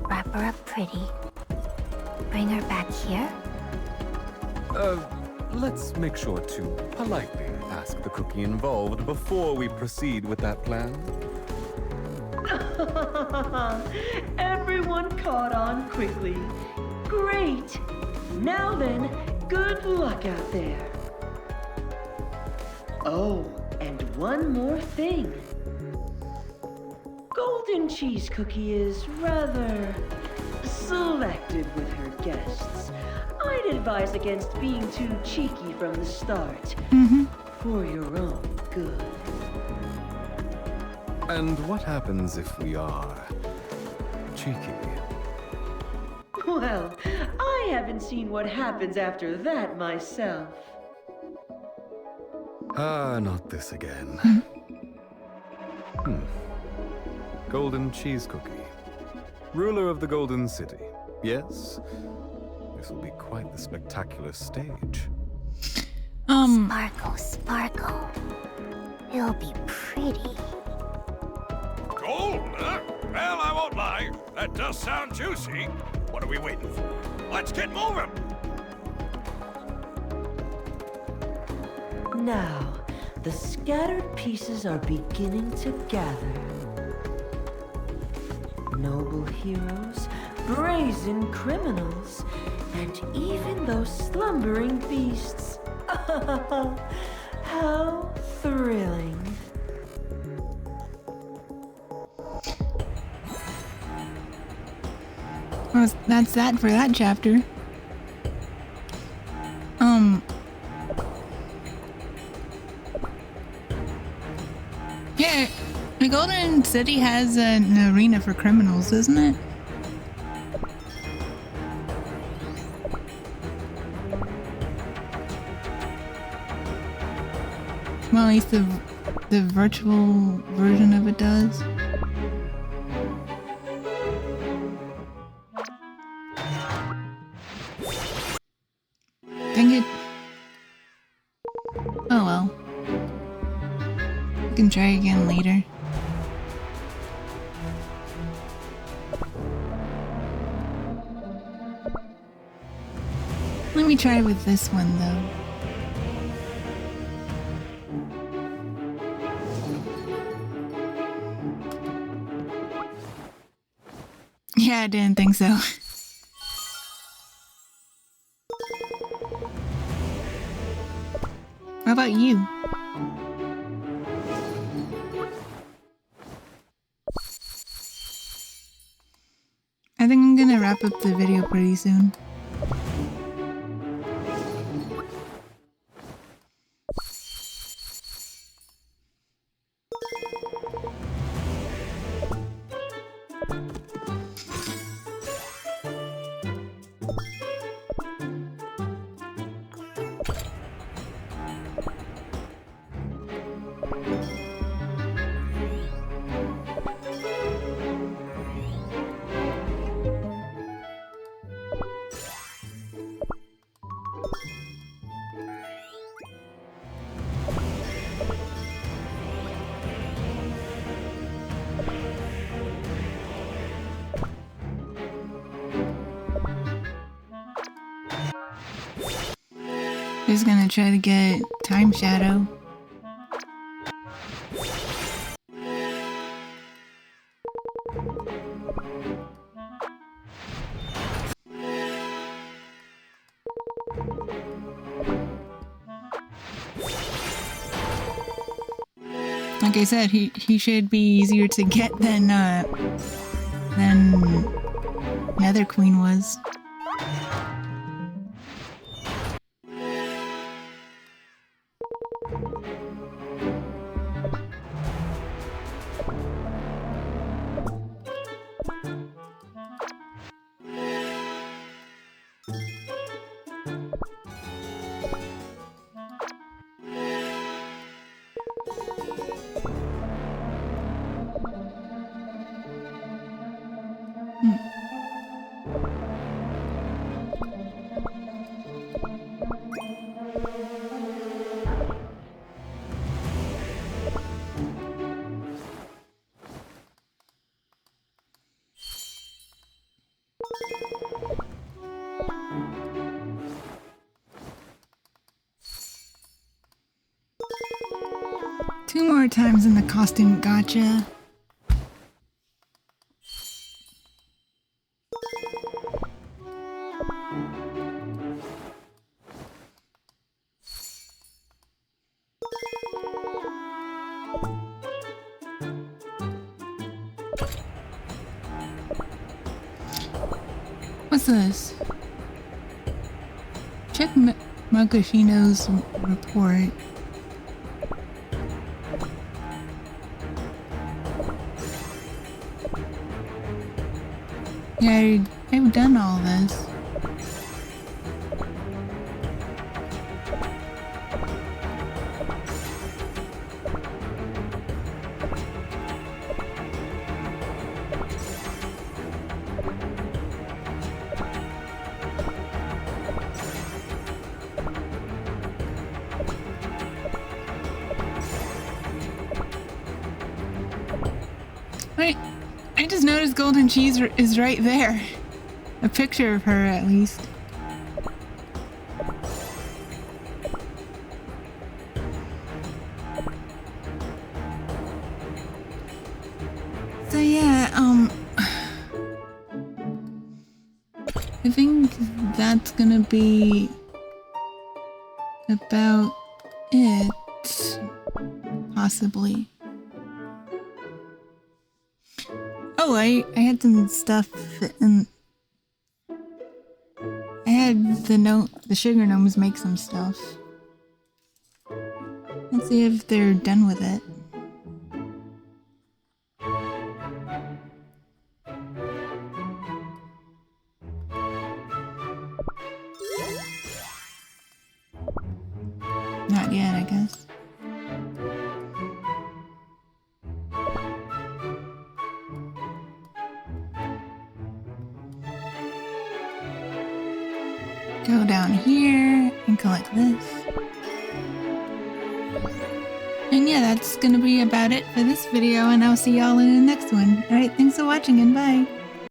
Wrap her up pretty. Bring her back here. Let's make sure to politely ask the cookie involved before we proceed with that plan. Everyone caught on quickly. Great! Now then, good luck out there. Oh, and one more thing. Golden Cheese Cookie is rather selective with her guests. I'd advise against being too cheeky from the start. For your own good. And what happens if we are cheeky? Well, I haven't seen what happens after that myself. Not this again. Golden Cheese Cookie. Ruler of the Golden City. Yes? This will be quite the spectacular stage. Sparkle, sparkle. It'll be pretty. Gold, huh? Well, I won't lie. That does sound juicy. What are we waiting for? Let's get moving! Now, the scattered pieces are beginning to gather. Noble heroes, brazen criminals, and even those slumbering beasts. How thrilling. Well, that's that for that chapter. Yeah, the Golden City has an arena for criminals, doesn't it? Well, at least the virtual version of it does. Dang it. Oh well. We can try again later. Let me try with this one though. Yeah, I didn't think so. How about you? I think I'm gonna wrap up the video pretty soon. Just gonna try to get Time Shadow. Like I said, he should be easier to get than Nether Queen was. Two more times in the costume, gotcha. What's this? Check Makoshino's report. Yeah, I've done all this. Wait, I just noticed Golden Cheese is right there. A picture of her, at least. So yeah, I think that's gonna be about it, possibly. Oh, I had some stuff in. I had the sugar gnomes make some stuff. Let's see if they're done with it. Not yet, I guess. Go down here and collect this. And yeah, that's gonna be about it for this video, and I'll see y'all in the next one. Alright, thanks for watching and bye!